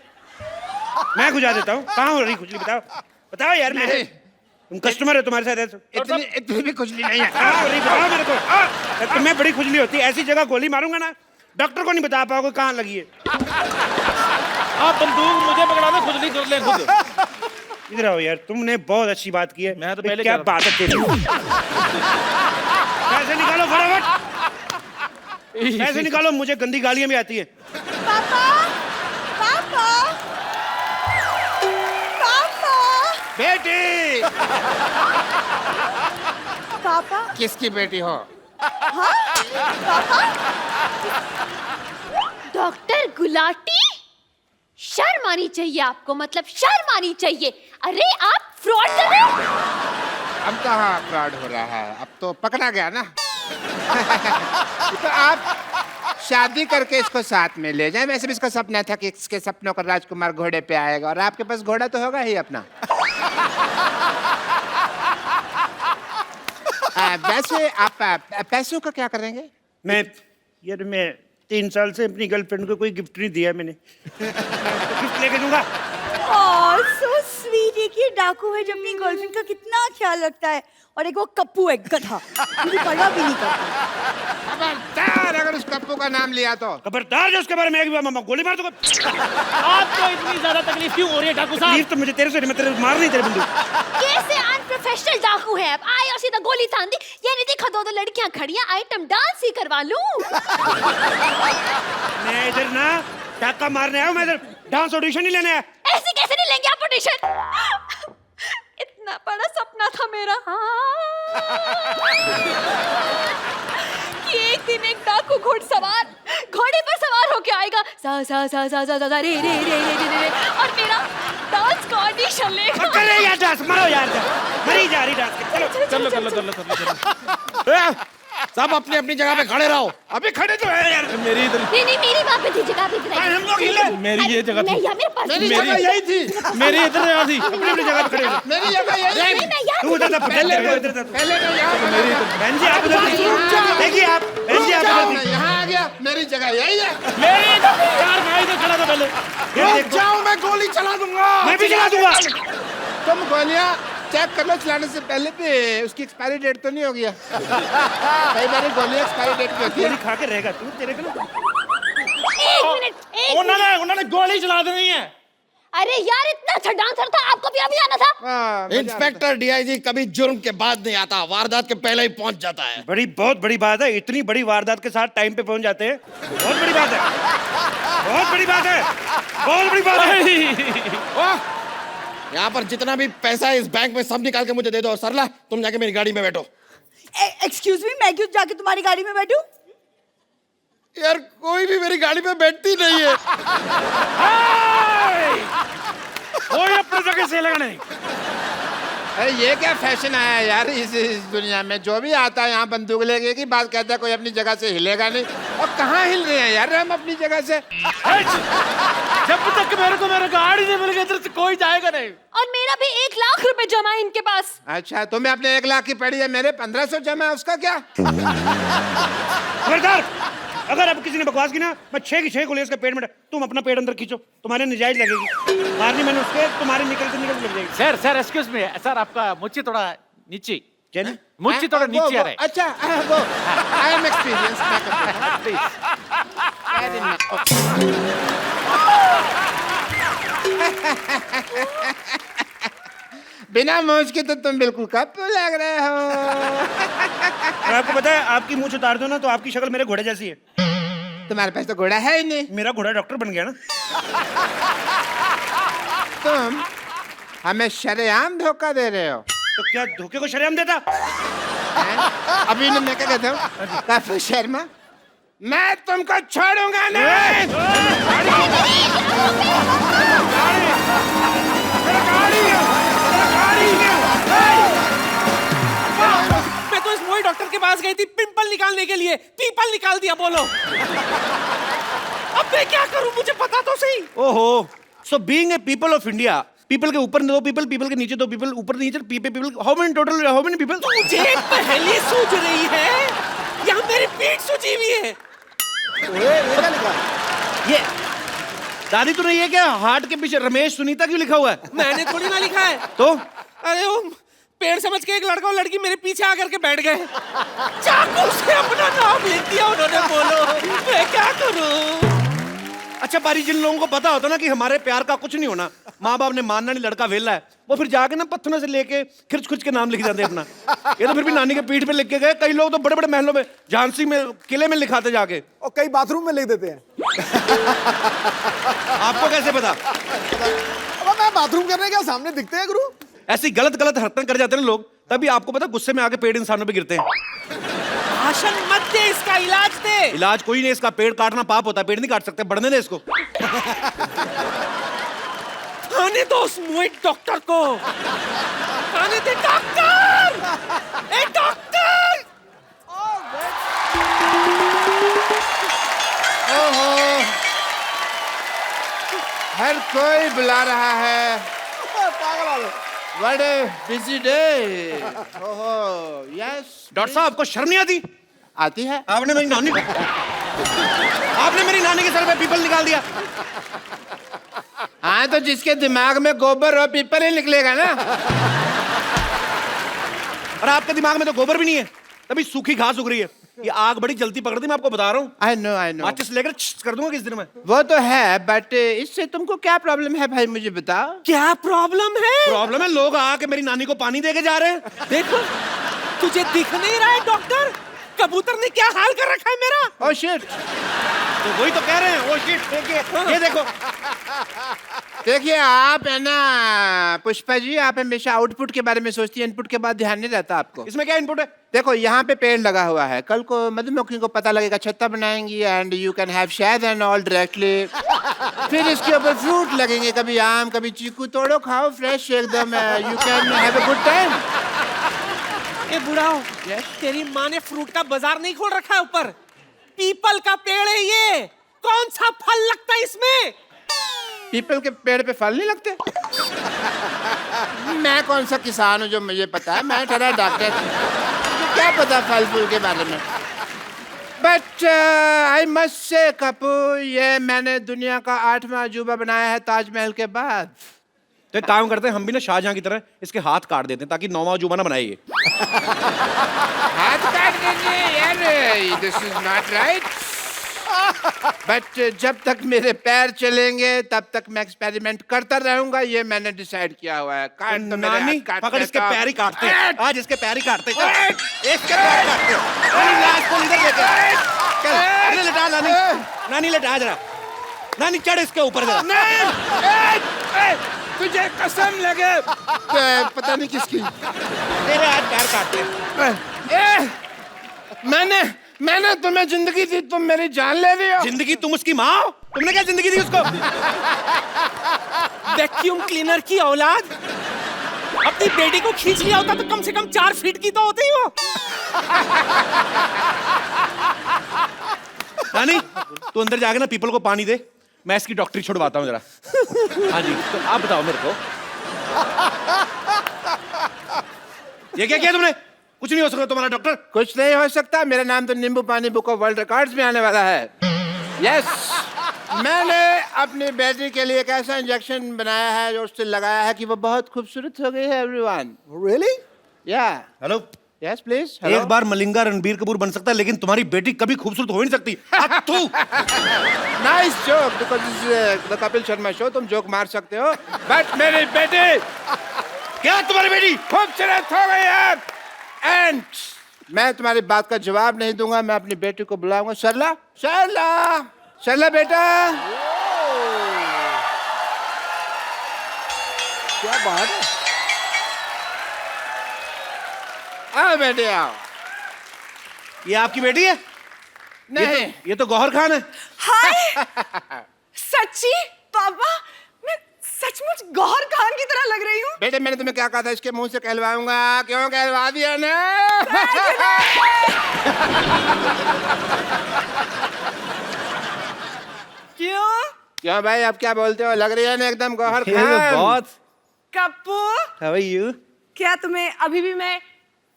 मैं खुजा देता हूँ। कहाँ हो रही खुजली? बताओ बताओ यार। मैं तुम कस्टमर है, तुम्हारे साथ ऐसा इतनी भी खुजली नहीं है। कहाँ हो रही बताओ मेरे को। तुम्हें बड़ी खुजली होती है, ऐसी जगह गोली मारूंगा ना डॉक्टर को नहीं बता पाओगे कहाँ लगी है। आप बंदूक मुझे पकड़ा दो, खुद नहीं कर ले खुद। इधर आओ यार, तुमने बहुत अच्छी बात की है। मैं तो पहले क्या कह बात है तेरी। पैसे निकालो फटाफट, पैसे निकालो। मुझे गंदी गालियां भी आती है। पापा पापा पापा बेटी। पापा किसकी बेटी हो? डॉक्टर गुलाटी, शर्म आनी चाहिए आपको, मतलब शर्म आनी चाहिए। अरे आप फ्रॉड कर रहे हो। अब कहाँ फ्रॉड हो रहा है, अब तो पकड़ा गया ना। तो आप शादी करके इसको साथ में ले जाएं। वैसे भी इसका सपना था कि इसके सपनों का राजकुमार घोड़े पे आएगा, और आपके पास घोड़ा तो होगा ही अपना। वैसे आप पैसों का क्या करेंगे? मैं 3 साल से अपनी गर्लफ्रेंड को कोई गिफ्ट नहीं दिया मैंने। गिफ्ट लेके दूंगा। So sweet. एक ये डाकू है जो अपनी गर्लफ्रेंड का कितना ख्याल रखता है, और एक वो कप्पू है गधा, मुझे पता भी नहीं करता। खबरदार अगर उस कप्पू का नाम लिया तो। खबरदार जो उसके बारे में एक भी मामा गोली मार दूंगा। आपको इतनी ज्यादा तकलीफ क्यों हो रही है डाकू साहब? तकलीफ तो मुझे तेरे से नहीं, मैं तेरे मार नहीं तेरे बंदूक। कैसे अनप्रोफेशनल डाकू है आप? आए और सीधा गोली तान दी। ये नहीं देखा 2 लड़कियां खड़ी हैं, आइटम डांस ही करवा लूं। मैं इधर ना डाका मारने आया हूं, मैं इधर डांस ऑडिशन नहीं लेने आया। ऐसे कैसे नहीं लेंगे आप ऑडिशन? इतना बड़ा सपना था मेरा कि एक दिन एक डाकू घोड़े पर सवार होके आएगा, सा सा सा सा सा सा रे रे रे रे रे, और मेरा डांस का ऑडिशन लेगा। करे यार डांस, मारो यार डांस, मरी जा रही डांस। चलो चलो सब अपनी अपनी जगह पे खड़े रहो। अभी खड़े तो है यार। मेरी इधर नहीं मेरी वहाँ पे थी जगह पे। हम लोग हिले। मेरी ये जगह थी। नहीं यार मेरे पास मेरी जगह यही थी। मेरी इधर थी। अपनी अपनी जगह पे खड़े हो। मेरी जगह यही थी। मैं यार तू उधर था, पहले इधर था। पहले तो यहाँ बहन जी आप उधर देखिए, आप बहन जी आप उधर थी। यहाँ आ गया। मेरी जगह यही है। मेरी यार मैं इधर खड़ा था पहले। ये देखो, जाओ, मैं गोली चला दूंगा। मैं भी चला दूंगा। तुम गोलियां चेक कर लो चलाने से पहले भी उसकी एक्सपायरी डेट तो नहीं हो गया। कई बार गोलियां एक्सपायरी डेट की होती है। गोली खा के रहेगा तू, तेरे को ना। एक मिनट उन्होंने गोली चला देनी है। अरे यार इतना अच्छा डांसर था, आपको भी अभी आना था। इंस्पेक्टर डीआईजी कभी जुर्म के बाद नहीं आता, वारदात के पहले ही पहुंच जाता है। बहुत बड़ी बात है, इतनी बड़ी वारदात के साथ टाइम पे पहुंच जाते हैं, बहुत बड़ी बात है, बहुत बड़ी बात है, बहुत बड़ी बात है। यहाँ पर जितना भी पैसा है इस बैंक में सब निकाल के मुझे दे दो। और सरला तुम जाके मेरी गाड़ी में बैठो। एक्सक्यूज मी, मैं क्यों जाके तुम्हारी गाड़ी में बैठूं? यार कोई भी मेरी गाड़ी में बैठती नहीं है। कोई अपने जगह से लगा नहीं। अरे ये क्या फैशन आया यार इस दुनिया में, जो भी आता है यहाँ बंदूक लेके की बात कहता है, कोई अपनी जगह से हिलेगा नहीं। और कहाँ हिल रहे हैं यार हम अपनी जगह से? जब तक मेरे को मेरा गाड़ी नहीं मिलेगा इधर से कोई जाएगा नहीं। और मेरा भी 1 लाख रुपए जमा है इनके पास। अच्छा तुम्हें अपने 1 लाख की पड़ी है, मेरे 1500 जमा है, उसका क्या? खबरदार, अगर अब किसी ने बकवास की ना, मैं 6 की 6 गोली इसके पेट में तुम अपना पेट अंदर खींचो, तुम्हारे नजायज लगेगी। मारनी मैंने उसके, तुम्हारे निकल लग जाएगी। सर एक्सक्यूज मी सर, आपका मुझे थोड़ा नीचे, क्या नहीं? मुझे थोड़ा नीचे आ रहा है। अच्छा वो आई एम एक्सपीरियंस। बिना मूंछ के तो तुम बिल्कुल कप लग रहे हो। और आपको पता है, आपकी मूंछ उतार दो ना तो आपकी शक्ल मेरे घोड़े जैसी है। तुम्हारे पास तो घोड़ा है ही नहीं। मेरा घोड़ा डॉक्टर बन गया ना। तुम हमें शरेआम धोखा दे रहे हो। तो क्या धोखे को शरेआम देता? अभी मैं क्या कहता हूँ, काफी शर्मा, मैं तुमको छोड़ूंगा नहीं। मैं तो इस मोई डॉक्टर के पास गई थी पिंपल निकालने के लिए, पीपल निकाल दिया। बोलो अब मैं क्या करूं, मुझे पता तो सही। ओहो, so being a people of India, people के ऊपर 2 पीपल, पीपल के नीचे 2 पीपल, ऊपर नीचे पीपल, हाउ मेनी पीपल? मुझे पहले सूझ रही है, यहाँ मेरी पीठ सूझी हुई है। ये दादी तूने ये क्या हार्ट के पीछे रमेश सुनीता क्यों लिखा हुआ है? मैंने थोड़ी ना लिखा है। तो अरे वो पेड़ समझ के एक लड़का और लड़की मेरे पीछे आकर के बैठ गए, चाकू से अपना नाम लिख दिया उन्होंने। बोलो मैं क्या करूं? अच्छा पारी, जिन लोगों को पता होता ना कि हमारे प्यार का कुछ नहीं होना, माँ बाप ने मानना नहीं, लड़का वेला है, वो फिर जाके ना पत्थरों से लेके खिर्च के नाम लिख जाते हैं अपना। ये तो फिर भी नानी के पीठ पे लिख के गए। कई लोग तो बड़े बड़े महलों में, झांसी में, किले में लिखाते जाके, और कई बाथरूम में लिख देते हैं। आपको कैसे पता? अब मैं बाथरूम करने क्या सामने दिखते हैं गुरु? ऐसी गलत हरकतें कर जाते हैं ना लोग, तभी आपको पता गुस्से में आके पेड़ इंसानों पे गिरते हैं। भाषण मत दे, इसका इलाज दे। इलाज कोई नहीं, इसका पेड़ काटना पाप होता है, पेड़ नहीं काट सकते, बढ़ने दे इसको। आने दो उस मोई डॉक्टर को, आने दे। डॉक्टर, ए डॉक्टर। ओहो, हर कोई बुला रहा है। What a busy day. ओहो, yes. डॉक्टर साहब, आपको शर्म नहीं आती? आती है। आपने मेरी नानी के सर पे पीपल निकाल दिया। हाँ तो जिसके दिमाग में गोबर और पीपल ही निकलेगा ना। और आपके दिमाग में तो गोबर भी नहीं है, तभी सूखी घास उग रही है। ये आग बड़ी जल्दी पकड़ती, मैं आपको बता रहा हूँ। I know. माचिस लेकर कर दूंगा किस दिन में। वो तो है, बट इससे तुमको क्या प्रॉब्लम है भाई, मुझे बताओ। क्या प्रॉब्लम है? प्रॉब्लम है, लोग आके मेरी नानी को पानी देके जा रहे हैं। देखो तुझे दिख नहीं रहा है डॉक्टर, कबूतर ने क्या हाल कर रखा है मेरा। ओह शिट, तो वही तो कह रहे हैं। ओ शिट, देखिए, ये देखो। देखिए आप है ना पुष्पा जी, आप हमेशा आउटपुट के बारे में सोचती है, इनपुट के बाद ध्यान नहीं रहता आपको। इसमें क्या इनपुट है? देखो यहाँ पे पेड़ लगा हुआ है, कल को मधुमक्खी को पता लगेगा, छत्ता बनाएंगी एंड यू कैन हैव शहद एंड ऑल डायरेक्टली। फिर इसके ऊपर फ्रूट लगेंगे, कभी आम कभी चीकू, तोड़ो खाओ फ्रेश एकदम, you can have a good time. ए बुढ़ाओ, तेरी माँ ने फ्रूट का बाजार नहीं खोल रखा है ऊपर? पीपल का पेड़ है ये, कौन सा फल लगता है इसमें? पीपल के पेड़ पे फल नहीं लगते? मैं कौन सा किसान हूँ जो मुझे पता है, मैं ठहरा डॉक्टर, मुझे क्या पता फल फूल के बारे में। बट आई मस्ट से कपू, ये मैंने दुनिया का 8वां अजूबा बनाया है ताजमहल के बाद। तो एक काम करते हैं, हम भी ना शाहजहां की तरह इसके हाथ काट देते हैं ताकि 9वां अजूबा ना बनाए ये। हाथ काट दीजिए यार, this is not right. But जब तक मेरे पैर चलेंगे तब तक मैं एक्सपेरिमेंट करता रहूंगा, ये मैंने डिसाइड किया हुआ है। काट तो मेरे नानी हाथ काट पकड़ इसके देता हूं। पैर ही काटते हैं। आज इसके पैर ही काटते हैं। चल, इसके पैर काटते हैं। नानी लाश को इधर लेके आ। चल इधर लेटा नानी। नानी लेटा जरा। नानी चढ़ इसके ऊपर जरा। तुझे कसम लगे पता नहीं किसकी, तेरे हाथ पैर काटते हैं। मैंने तुम्हें जिंदगी दी, तुम मेरी जान ले रही हो। जिंदगी तुम उसकी माँ हो? तुमने क्या जिंदगी दी उसको? वैक्यूम क्लीनर की औलाद, अपनी बेटी को खींच लिया होता तो कम से कम 4 फीट की तो होती वो। नानी तू अंदर जाके ना पीपल को पानी दे, मैं इसकी डॉक्टरी छुड़वाता हूँ जरा। हाँ जी, तो आप बताओ मेरे को, ये क्या किया तुमने? कुछ नहीं हो सकता तुम्हारा डॉक्टर। कुछ नहीं हो सकता, मेरा नाम तो नींबू पानी बुक ऑफ वर्ल्ड रिकॉर्ड्स में आने वाला है। यस, मैंने अपनी बेटी के लिए एक ऐसा इंजेक्शन बनाया है जो उससे लगाया है कि वो बहुत खूबसूरत हो गई है। Everyone, really? या हेलो, यस प्लीज। एक बार मलिंगा रणबीर कपूर बन सकता है, लेकिन तुम्हारी बेटी कभी खूबसूरत हो ही नहीं सकती। अब तू nice joke, because this the Kapil Sharma show, तुम जोक मार सकते हो, बट मेरी बेटी, क्या तुम्हारी बेटी खूबसूरत हो गई है। एंड मैं तुम्हारी बात का जवाब नहीं दूंगा, मैं अपनी बेटी को बुलाऊंगा। सरला, सरला, सरला बेटा। क्या बात है? आओ बेटे आओ। ये आपकी बेटी है? नहीं, ये तो गौहर खान है। हाय सच्ची पापा, मैं सचमुच गौहर खान की तरह लग रही हूँ। बेटे मैंने तुम्हें क्या कहा था, इसके मुंह से कहलवाऊंगा। क्यों कहलवा दिया ना? क्यों? क्यों भाई, अब क्या बोलते हो? लग रही है ना एकदम गौहर ये तो खान। बहुत। Kappu, How are you? क्या तुम्हें अभी भी मैं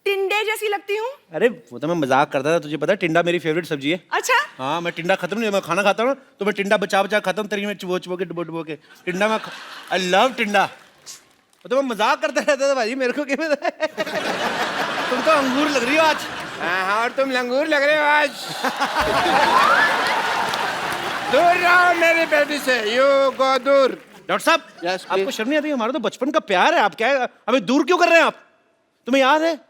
टिंडे जैसी लगती हूँ? अरे वो तो मैं मजाक करता था, तुझे पता है टिंडा मेरी फेवरेट सब्जी है। अच्छा, हाँ, मैं टिंडा खत्म नहीं, मैं खाना खाता हूँ तो मैं टिंडा बचा बचा खाता हूँ, तेरी में चुबो चुबो के डुबो डुबो के टिंडा में। आई लव टिंडा। वो तो मैं मजाक करता रहता था भाई, मेरे को क्या पता है? तुम तो अंगूर लग रही हो आज। हाँ, और तुम लंगूर लग रहे हो आज। दूर रहो मेरी बेटी से, यू गो दूर। डॉक्टर साहब, Yes, आपको please. शर्म नहीं आती? हमारा तो बचपन का प्यार है, आप क्या हमें दूर क्यों कर रहे हैं आप? तुम्हें याद है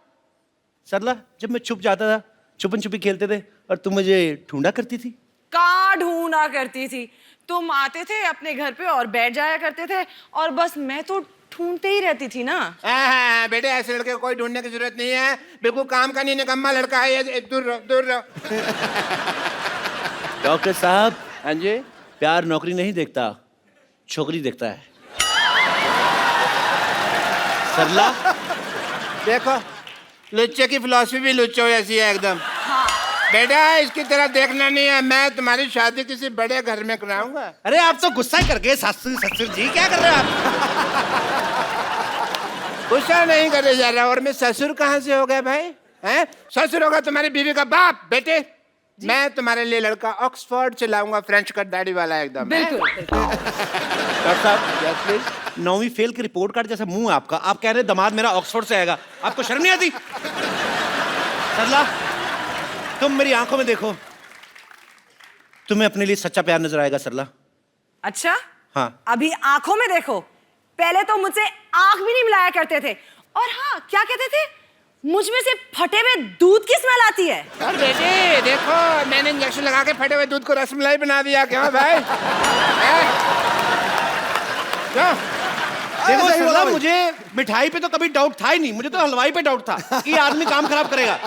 सरला, जब मैं छुप जाता था, छुपन छुपी खेलते थे और तुम मुझे ढूंढा करती थी? कहाँ ढूंढा करती थी? तुम आते थे अपने घर पे और बैठ जाया करते थे, और बस मैं तो ढूंढते ही रहती थी ना। हाँ, बेटे ऐसे लड़के को कोई ढूंढने की जरूरत नहीं है, बिल्कुल काम का नहीं निकम्मा लड़का है ये। दूर रहो, दूर रहो। डॉक्टर साहब, हाँ जी, प्यार नौकरी नहीं देखता, छोकरी देखता है। सरला, देखो लुच्चे की फिलॉसफी भी लुच्चो जैसी है एकदम। बेटा इसकी तरह देखना नहीं है, मैं तुम्हारी शादी किसी बड़े घर में कराऊंगा। अरे आप तो गुस्सा ही कर गए। ससुर ससुर जी क्या कर रहे हैं आप? गुस्सा नहीं करे जा रहा, और मैं ससुर कहाँ से हो गया भाई? हैं? ससुर होगा तुम्हारी बीवी का बाप। बेटे मैं तुम्हारे लिए लड़का ऑक्सफोर्ड से लाऊंगा, फ्रेंच कट दाढ़ी वाला एकदम। बिल्कुल। डॉक्टर साहब, यस प्लीज। 9वीं फेल की रिपोर्ट कार्ड जैसा मुंह है आपका, आप कह रहे हैं दामाद मेरा ऑक्सफोर्ड से आएगा, आपको शर्म नहीं आती? सरला, तुम मेरी आंखों में देखो, तुम्हें अपने लिए सच्चा प्यार नजर आएगा सरला। अच्छा, हाँ। अभी आंखों में देखो, पहले तो मुझसे आंख भी नहीं मिलाया करते थे, और हाँ क्या कहते थे, मुझ में से फटे हुए दूध की स्मेल आती है। और बेटे देखो, मैंने इंजेक्शन लगा के फटे हुए दूध को रसमलाई बना दिया। क्या भाई? क्या? देखो सही सरला, बोला भाई। मुझे मिठाई पे तो कभी डाउट था ही नहीं, मुझे तो हलवाई पे डाउट था कि ये आदमी काम खराब करेगा।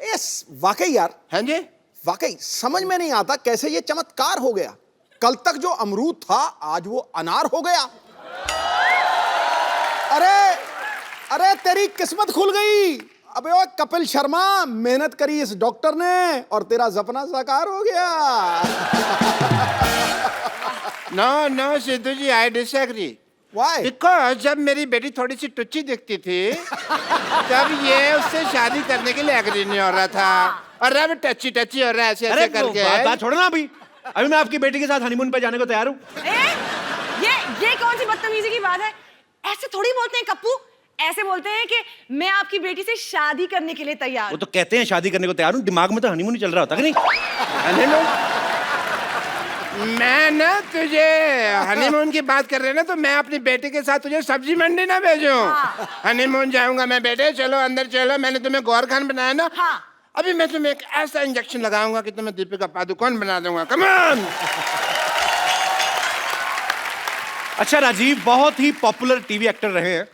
यस, वाकई यार, हाँ जी, वाकई समझ में नहीं आता कैसे ये चमत्कार हो गया। कल तक जो अमरूद था आज वो अनार हो गया। अरे तेरी किस्मत खुल गई। अबे ओ कपिल शर्मा, मेहनत करी इस डॉक्टर ने और तेरा सपना साकार हो गया। No Sidhu ji, I disagree. Why? Because जब मेरी बेटी थोड़ी सी टुच्ची दिखती थी तब ये उससे शादी करने के लिए एग्री नहीं हो रहा था, और अब टच्ची टच्ची हो रहा है ऐसे अरे ऐसे करके। बात छोड़ो ना, अभी मैं आपकी बेटी के साथ हनीमून पे जाने को तैयार हूँ। ये कौन सी बदतमीजी की बात है? ऐसे थोड़ी बोलते हैं कप्पू, ऐसे बोलते हैं कि मैं आपकी बेटी से शादी करने के लिए तैयार वो हूं। तो कहते हैं शादी करने को तैयार हूँ, दिमाग में तो हनीमून ही चल रहा होता कि नहीं? हनीमून? मैं ना तुझे हनीमून की बात कर रहे हैं ना, तो मैं अपनी बेटी के साथ तुझे सब्जी मंडी ना भेजूं। हनीमून जाऊंगा मैं, बेटे चलो अंदर चलो, मैंने तुम्हें गौर खान बनाया ना। हाँ। अभी मैं तुम्हें एक ऐसा इंजेक्शन लगाऊंगा कि तुम्हें दीपिका पादुकोण बना दूंगा। Come on. अच्छा राजीव बहुत ही पॉपुलर टीवी एक्टर रहे हैं,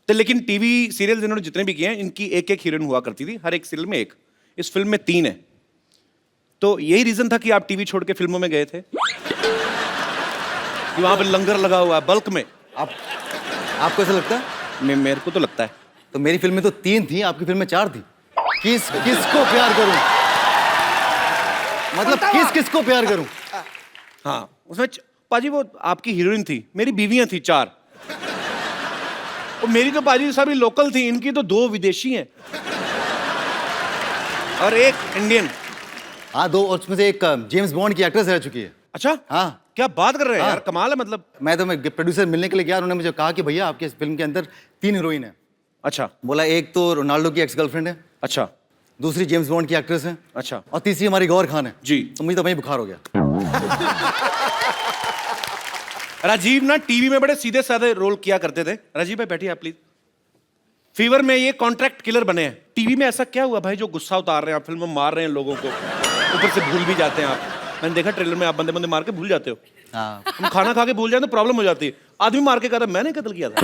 तो लेकिन टीवी सीरियल इन्होंने जितने भी किए हैं इनकी एक एक हीरोइन हुआ करती थी, हर एक सीरियल में एक। इस फिल्म में 3 है, तो यही रीजन था कि आप टीवी छोड़ के फिल्मों में गए थे कि वहां पे लंगर लगा हुआ है बल्क में। आपको ऐसा लगता है? मेरे को तो लगता है। तो मेरी फिल्म में तो 3 थी, आपकी फिल्म में 4 थी। किसको प्यार करूं? मतलब किसको प्यार करूं? हाँ उसमें पाजी वो आपकी हीरोइन थी, मेरी बीवियां थी 4। और मेरी तो पाजी सभी लोकल थी, इनकी तो 2 विदेशी हैं और एक इंडियन। हाँ 2, और उसमें से एक जेम्स बॉन्ड की एक्ट्रेस रह चुकी है। अच्छा हाँ। क्या बात कर रहे हैं हाँ। यार, कमाल है। मतलब मैं प्रोड्यूसर मिलने के लिए गया, उन्होंने मुझे कहा कि भैया आपके इस फिल्म के अंदर 3 हीरोइन है। अच्छा बोला एक तो रोनाल्डो की एक्स गर्लफ्रेंड है, अच्छा दूसरी जेम्स बॉन्ड की एक्ट्रेस है, अच्छा और तीसरी हमारी गौर खान है। जी। तो मुझे तो वहीं बुखार हो गया। राजीव ना टीवी में बड़े सीधे साधे रोल किया करते थे। राजीव भाई बैठिए आप प्लीज। फीवर में ये कॉन्ट्रैक्ट किलर बने हैं। टीवी में ऐसा क्या हुआ भाई जो गुस्सा उतार रहे हैं आप, फिल्म में मार रहे हैं लोगों को, ऊपर से भूल भी जाते हैं आप। मैंने देखा ट्रेलर में आप बंदे मार के भूल जाते हो। हाँ। हम खाना खा के भूल जाए तो प्रॉब्लम हो जाती है। आदमी मार के कहता मैंने कत्ल किया था।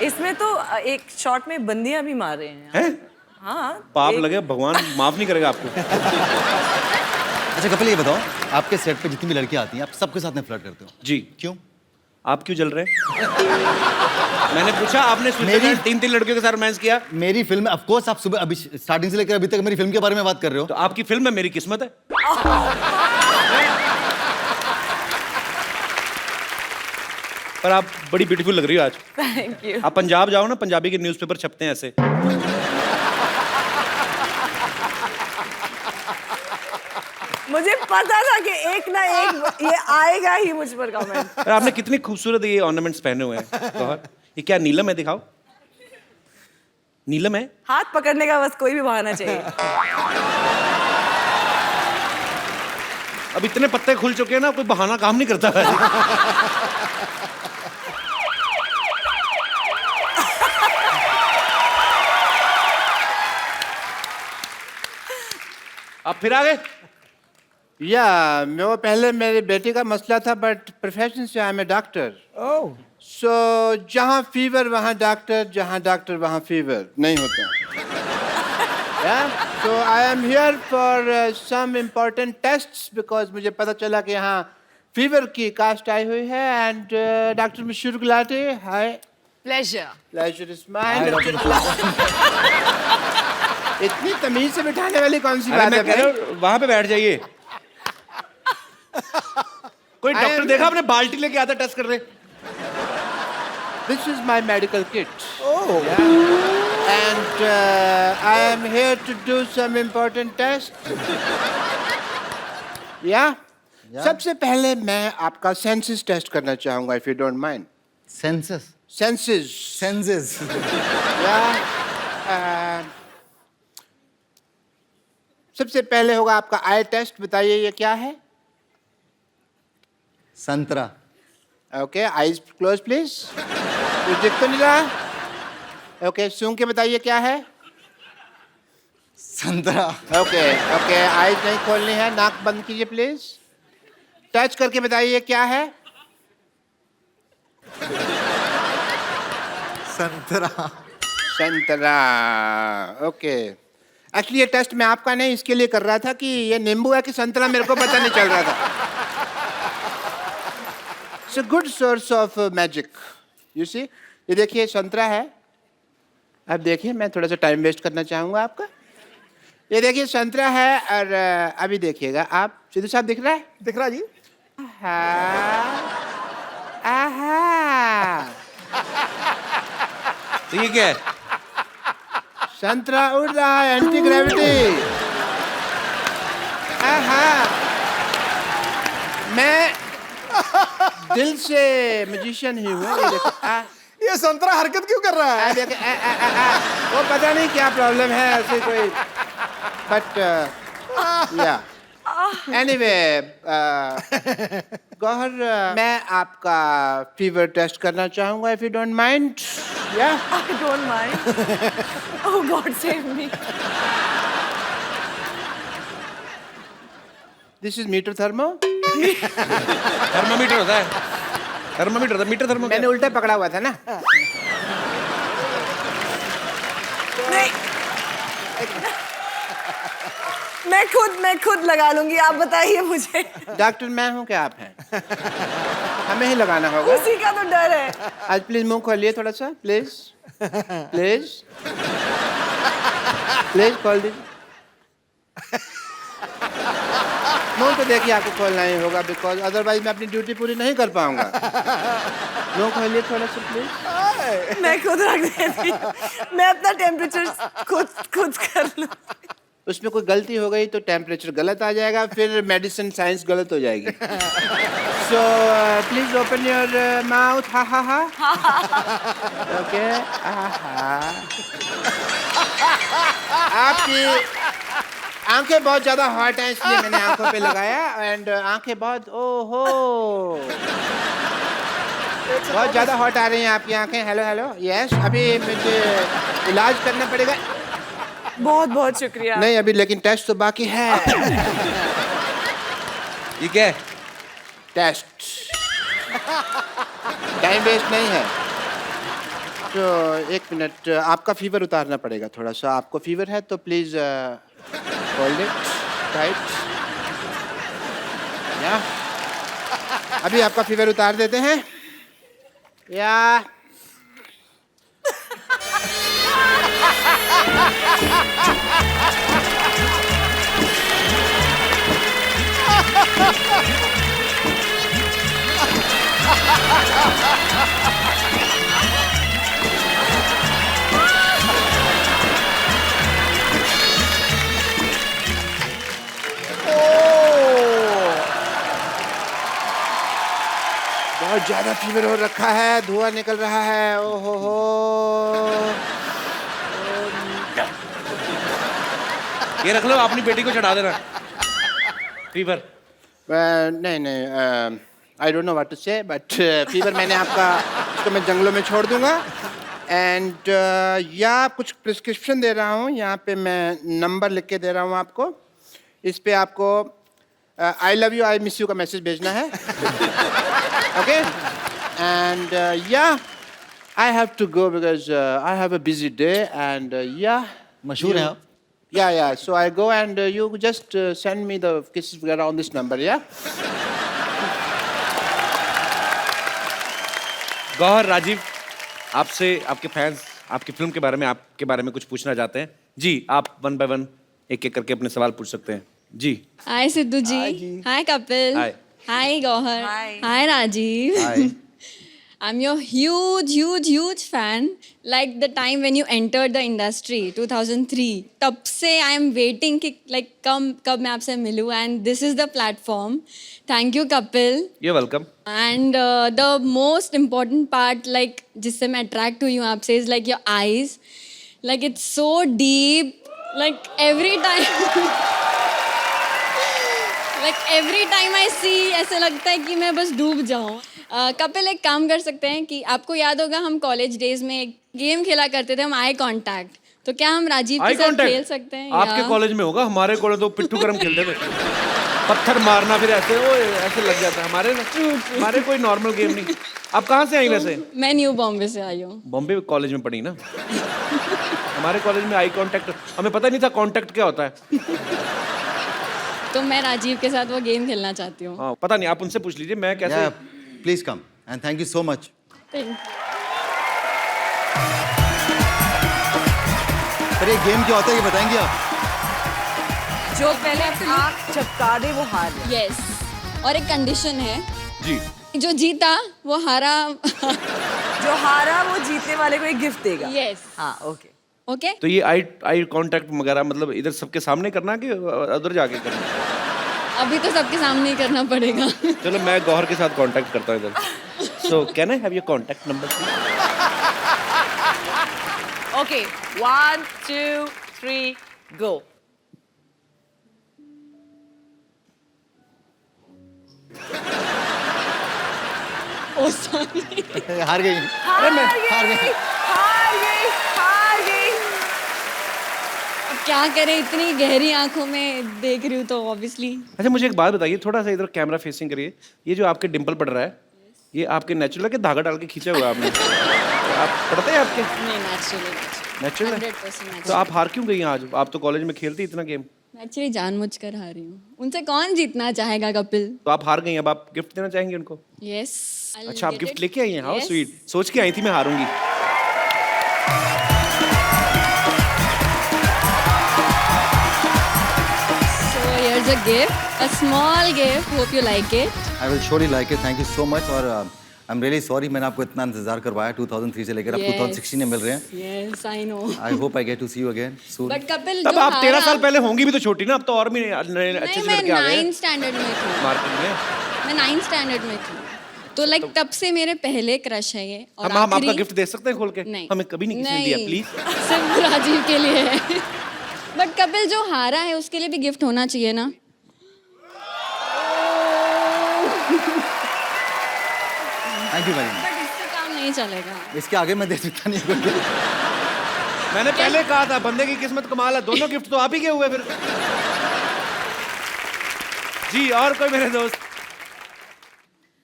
इसमें तो एक शॉट में बंदियां भी मार रहे हैं। हैं? हाँ। पाप लगे, भगवान माफ नहीं करेगा आपको। अच्छा कपिल ये बताओ, आपके सेट पे जितनी भी लड़कियां आती हैं आप सबके साथ में फ्लर्ट करते हो? जी। क्यों? आप क्यों जल रहे हैं? मैंने पूछा, आपने स्विट्जरलैंड 3 लड़कियों के साथ रोमांस किया। मेरी फिल्म, ऑफ कोर्स आप सुबह अभी स्टार्टिंग से लेकर अभी तक मेरी फिल्म के बारे में बात कर रहे हो। तो आपकी फिल्म है, मेरी किस्मत है। पर आप बड़ी ब्यूटीफुल लग रही हो आज। Thank you. आप पंजाब जाओ ना, पंजाबी के न्यूज़पेपर छपते हैं ऐसे। मुझे पता था कि एक ना एक ये आएगा ही मुझ पर कमेंट। और आपने कितनी खूबसूरत ये ऑर्नामेंट्स पहने हुए हैं। गौहर, ये क्या नीलम है? दिखाओ। नीलम है? हाथ पकड़ने का बस कोई भी बहाना चाहिए। अब इतने पत्ते खुल चुके हैं ना, कोई बहाना काम नहीं करता है। आप फिर आ गए? या मैं वो पहले मेरी बेटी का मसला था, बट प्रोफेशन से आई एम ए डॉक्टर। सो जहाँ फीवर वहाँ डॉक्टर, जहाँ डॉक्टर वहाँ फीवर नहीं होता। So I am here for some important tests, because मुझे पता चला कि यहाँ फीवर की कास्ट आई हुई है। एंड डॉक्टर मशहूर गुलाटी, हाय। प्लेजर। Pleasure is mine. इतनी तमीज से बिठाने वाली कौन सी अरे बात मैं है कह रहा हूँ, वहां पे बैठ जाइए। कोई डॉक्टर देखा आपने बाल्टी लेके आता टेस्ट कर रहे। This is my medical kit. Oh. Yeah. And I am here to do some important tests. Yeah? सबसे पहले मैं आपका सेंसस टेस्ट करना चाहूंगा, if you don't mind. Census? Senses. Senses? Yeah. सबसे पहले होगा आपका आई टेस्ट। बताइए ये क्या है? संतरा। Okay, eyes close please. कुछ दिख तो नहीं रहा? ओके, सूंघ के बताइए क्या है? संतरा। ओके ओके, आईज नहीं खोलनी है, नाक बंद कीजिए प्लीज। टच करके बताइए क्या है? संतरा। संतरा। ओके, एक्चुअली ये टेस्ट मैं आपका नहीं इसके लिए कर रहा था कि ये नींबू है कि संतरा, मेरे को पता नहीं चल रहा था। It's a good source of magic, you see. ये देखिए संतरा है। अब देखिए, मैं थोड़ा सा टाइम वेस्ट करना चाहूँगा आपका। ये देखिए संतरा है, और अभी देखिएगा आप। सिद्धू साहब दिख रहा है? दिख रहा जी। आहा। तो ये क्या है? संतरा उड़ रहा है, एंटी ग्रेविटी। आहा। मैं दिल से मैजिशियन ही हूँ। ये देखो, ये संतरा हरकत क्यों कर रहा है? वो पता नहीं क्या प्रॉब्लम है ऐसे कोई, बट या एनीवे गौहर, मैं आपका फीवर टेस्ट करना चाहूंगा, if you don't mind. Yeah I don't mind. Oh God, save me. This is meter thermo. Thermometer होता है, थर्मामीटर होता है, मीटर थर्मो. मैंने उल्टा पकड़ा हुआ था ना. नहीं, मैं खुद लगा लूंगी, आप बताइए मुझे। डॉक्टर मैं हूँ क्या आप हैं? हमें ही लगाना होगा. उसी का तो डर है। आज प्लीज मुंह खोलिए थोड़ा सा, प्लीज प्लीज प्लीज खोल दीजिए. मुंह तो देखिए आपको खोलना ही होगा, बिकॉज अदरवाइज मैं अपनी ड्यूटी पूरी नहीं कर पाऊंगा. मुंह खोलिए थोड़ा सा प्लीज. मैं खुद रख देती हूँ। मैं अपना टेम्परेचर खुद कर लूँ। उसमें कोई गलती हो गई तो टेम्परेचर गलत आ जाएगा, फिर मेडिसिन साइंस गलत हो जाएगी. So please open your mouth. हा हा हा. ओके. आपकी आंखें बहुत ज्यादा हॉट हैं, इसलिए मैंने आंखों पे लगाया. एंड आंखें बहुत, ओहो, बहुत ज्यादा हॉट आ रही हैं आपकी आंखें. Hello hello. यस, अभी मुझे इलाज करना पड़ेगा. बहुत बहुत शुक्रिया। नहीं अभी, लेकिन टेस्ट तो बाकी है। ये क्या है? टेस्ट। टाइम वेस्ट नहीं है। तो एक मिनट, आपका फीवर उतारना पड़ेगा थोड़ा सा। आपको फीवर है तो प्लीज होल्ड इट टाइट। या अभी आपका फीवर उतार देते हैं। या बहुत ज्यादा फीवर हो रखा है, धुआं निकल रहा है। ओहो हो। ये रख लो, अपनी बेटी को चढ़ा देना। फीवर नहीं नहीं, I don't know what to say, but fever मैंने आपका, इसको मैं जंगलों में छोड़ दूंगा। एंड या कुछ प्रिस्क्रिप्शन दे रहा हूँ, यहाँ पे मैं नंबर लिख के दे रहा हूँ आपको। इस पे आपको I love you, I miss you का मैसेज भेजना है। Okay, and yeah I have to go because I have a busy day. And yeah मशहूर हैं आप? Yeah. So I go and you just send me the kisses on this number, yeah? Gauhar, Rajiv, आपसे आपके fans आपकी film के बारे में, आपके बारे में कुछ पूछना चाहते हैं। जी, आप वन बाय वन एक एक करके अपने सवाल पूछ सकते हैं। जी। हाय सिद्धू जी। हाय कपिल। हाय। हाय गौहर। हाय राजीव। हाय। I'm your huge fan. Like the time when you entered the industry, 2003. तब से I am waiting कि like कब मैं आपसे मिलूँ, and this is the platform. Thank you Kapil. You're welcome. And the most important part, like जिससे मैं attract हुई हूँ आपसे, is like your eyes. Like it's so deep. Like every time I see, ऐसा लगता है कि मैं बस डूब जाऊँ। कपिल, एक काम कर सकते हैं कि आपको याद होगा हम कॉलेज डेज में एक गेम खेला करते थे, हम आई कांटेक्ट। तो क्या हम राजीव के साथ खेल सकते हैं? आपके कॉलेज में होगा, हमारे कॉलेज तो पिट्ठू गरम खेलते थे। पत्थर मारना, फिर ऐसे वो ऐसे लग जाता है। हमारे कोई नॉर्मल गेम नहीं। आप कहाँ से आई वैसे? मैं न्यू बॉम्बे से आई हूँ। बॉम्बे कॉलेज में पढ़ी ना। हमारे कॉलेज में आई कांटेक्ट, हमें पता नहीं था कांटेक्ट क्या होता है। तो मैं राजीव के साथ वो गेम खेलना चाहती हूँ। हाँ, पता नहीं, आप उनसे पूछ लीजिए मैं कैसे। Please come and thank you so much. पर ये गेम क्या होता है, ये बताएंगे आप? जो पहले आँख झपका दे वो हार गया। यस, और एक कंडीशन है। जी। जो जीता वो हारा। जो हारा वो जीतने वाले को एक गिफ्ट देगा। यस। हाँ, ओके। ओके। तो ये आई कांटेक्ट वगैरह मतलब इधर सबके सामने करना कि उधर जाके करना? अभी तो सबके सामने ही करना पड़ेगा। चलो मैं गौहर के साथ कांटेक्ट करता हूँ इधर। So can I have your contact number? Okay, 1, 2, 3, go. Oh, sorry. हार गई हार गई, हार गई। हार गई, हार गई। अब क्या करें, इतनी गहरी आंखों में देख रही हूँ तो ऑब्वियसली। अच्छा मुझे एक बात बताइए, थोड़ा सा इधर कैमरा फेसिंग करिए। ये जो आपके डिंपल पड़ रहा है, ये आपके नेचुरल है कि धागा डाल के खींचा हुआ है आपने? आप पड़ते हैं आपके नहीं, नेचुरली नेचुरल है? 100% तो आप हार क्यों गई आज? आप तो कॉलेज में खेलती इतना गेम। एक्चुअली जानबूझकर हारी हूँ। उनसे कौन जीतना चाहेगा कपिल? तो आप हार गई, अब आप गिफ्ट देना चाहेंगे उनको? यस। अच्छा आप गिफ्ट लेके आई हैं? How sweet. सोच के आई थी मैं हारूंगी। So here's a gift, a small gift. Hope you like it. I will surely like it. Thank you so much. और I'm really sorry मैंने आपको इतना इंतजार करवाया 2003 से लेकर अब 2016 में मिल रहे हैं। Yes, I know. I hope I get to see you again soon. But Kapil तब जो आप 13 साल हारा, पहले होंगी भी तो छोटी ना, अब तो और भी अच्छे नहीं से मैं लड़के आ गए 9th स्टैंडर्ड में थी। मार्केट में। मैं 9th स्टैंडर्ड में थी। तो लाइक तब से मेरे पहले क्रश है ये। और हम आपका आखिरी- गिफ्ट दे सकते हैं खोल के? नहीं। हमें कभी नहीं किसी ने दिया, प्लीज। सिर्फ राजीव के लिए है। बट कपिल जो हारा है उसके लिए भी गिफ्ट होना चाहिए ना। Thank you very much. But इससे काम नहीं चलेगा। इसके आगे मैं दे सकता नहीं कोई gift. मैंने पहले कहा था बंदे की किस्मत कमाल है, दोनों गिफ्ट तो आप ही के हुए फिर। जी और कोई मेरे दोस्त?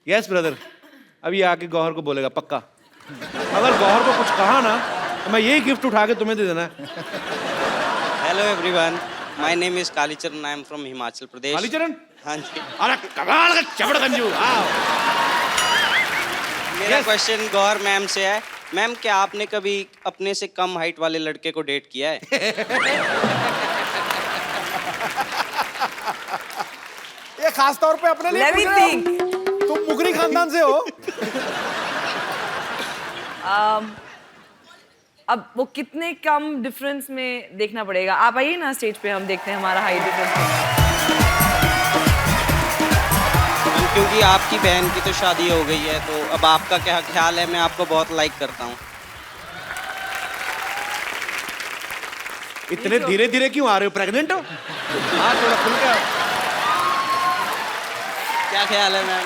Yes brother. अब ये आके गौहर को बोलेगा पक्का। अगर गौहर को कुछ कहा ना तो मैं यही गिफ्ट उठा के तुम्हें दे देना है। Hello everyone, my name is Kalicharan, I am from Himachal Pradesh. Kalicharan? हाँ जी। अरे कमाल का चबड़गंजू। आओ। मेरा क्वेश्चन गौर मैम से है। मैम क्या आपने कभी अपने से कम हाइट वाले लड़के को डेट किया है? ये खास तौर पे अपने लिए Let me पूछ रहे हो? think. तुम मुगरी खानदान से हो? अब वो कितने कम डिफरेंस में देखना पड़ेगा। आप आइए ना स्टेज पे, हम देखते हैं हमारा हाइट डिफरेंस। क्योंकि आपकी बहन की तो शादी हो गई है, तो अब आपका क्या ख्याल है? मैं आपको बहुत लाइक करता हूँ। इतने धीरे धीरे क्यों आ रहे हो? प्रेग्नेंट हो? हाँ थोड़ा खुल के आओ। क्या ख्याल है मैम?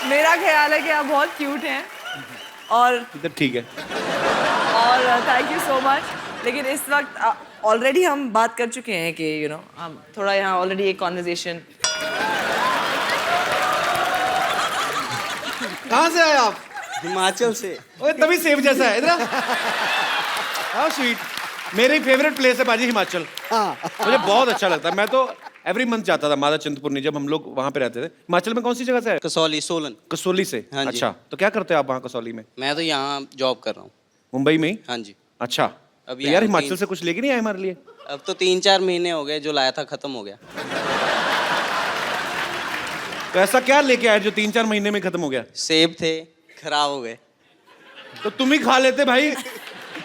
मेरा ख्याल है कि आप बहुत क्यूट हैं और इधर ठीक है। Thank you so much. लेकिन इस वक्त ऑलरेडी हम बात कर चुके हैं कि हम थोड़ा यहाँ ऑलरेडी एक कॉन्वर्जेशन। कहाँ से आए आप? हिमाचल से। ओए तभी सेब जैसा है। इधर हाउ स्वीट। मेरी फेवरेट प्लेस है बाजी हिमाचल। मुझे बहुत अच्छा लगता है। मैं तो एवरी मंथ जाता था मादा चिंतपूर्णी, जब हम लोग वहाँ पे रहते थे। हिमाचल में कौन सी जगह से है? कसौली, सोलन। कसौली से? हाँ जी। अच्छा तो क्या करते हो आप वहाँ कसौली में? मैं तो यहाँ जॉब कर रहा हूँ। मुंबई में ही? हाँ जी। अच्छा अब तो यार हिमाचल से कुछ लेके नहीं आए हमारे लिए? अब तो 3-4 महीने हो गए, जो लाया था खत्म हो गया। तो ऐसा क्या लेके आए जो 3-4 महीने में खत्म हो गया? सेब थे, खराब हो गए। तो तुम ही खा लेते भाई,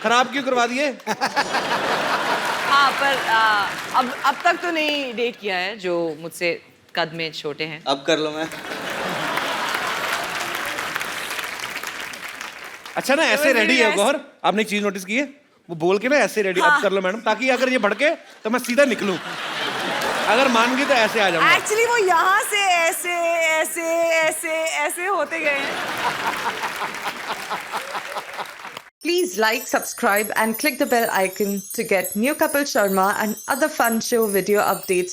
खराब क्यों करवा दिए? हाँ पर अब तक तो नहीं डेट किया है जो मुझसे कद में छोटे हैं। अब कर लो मैं। अच्छा ना ऐसे रेडी है गौर? आपने एक चीज नोटिस की है? वो बोल के ना ऐसे रेडी। अब कर लो मैडम, ताकि अगर ये भड़के तो मैं सीधा निकलूं। अगर मान गई तो ऐसे आ जाऊंगा। एक्चुअली वो यहाँ से ऐसे ऐसे ऐसे ऐसे होते गए हैं। Please like, subscribe and click the bell icon to get new Kapil Sharma and other fun show video updates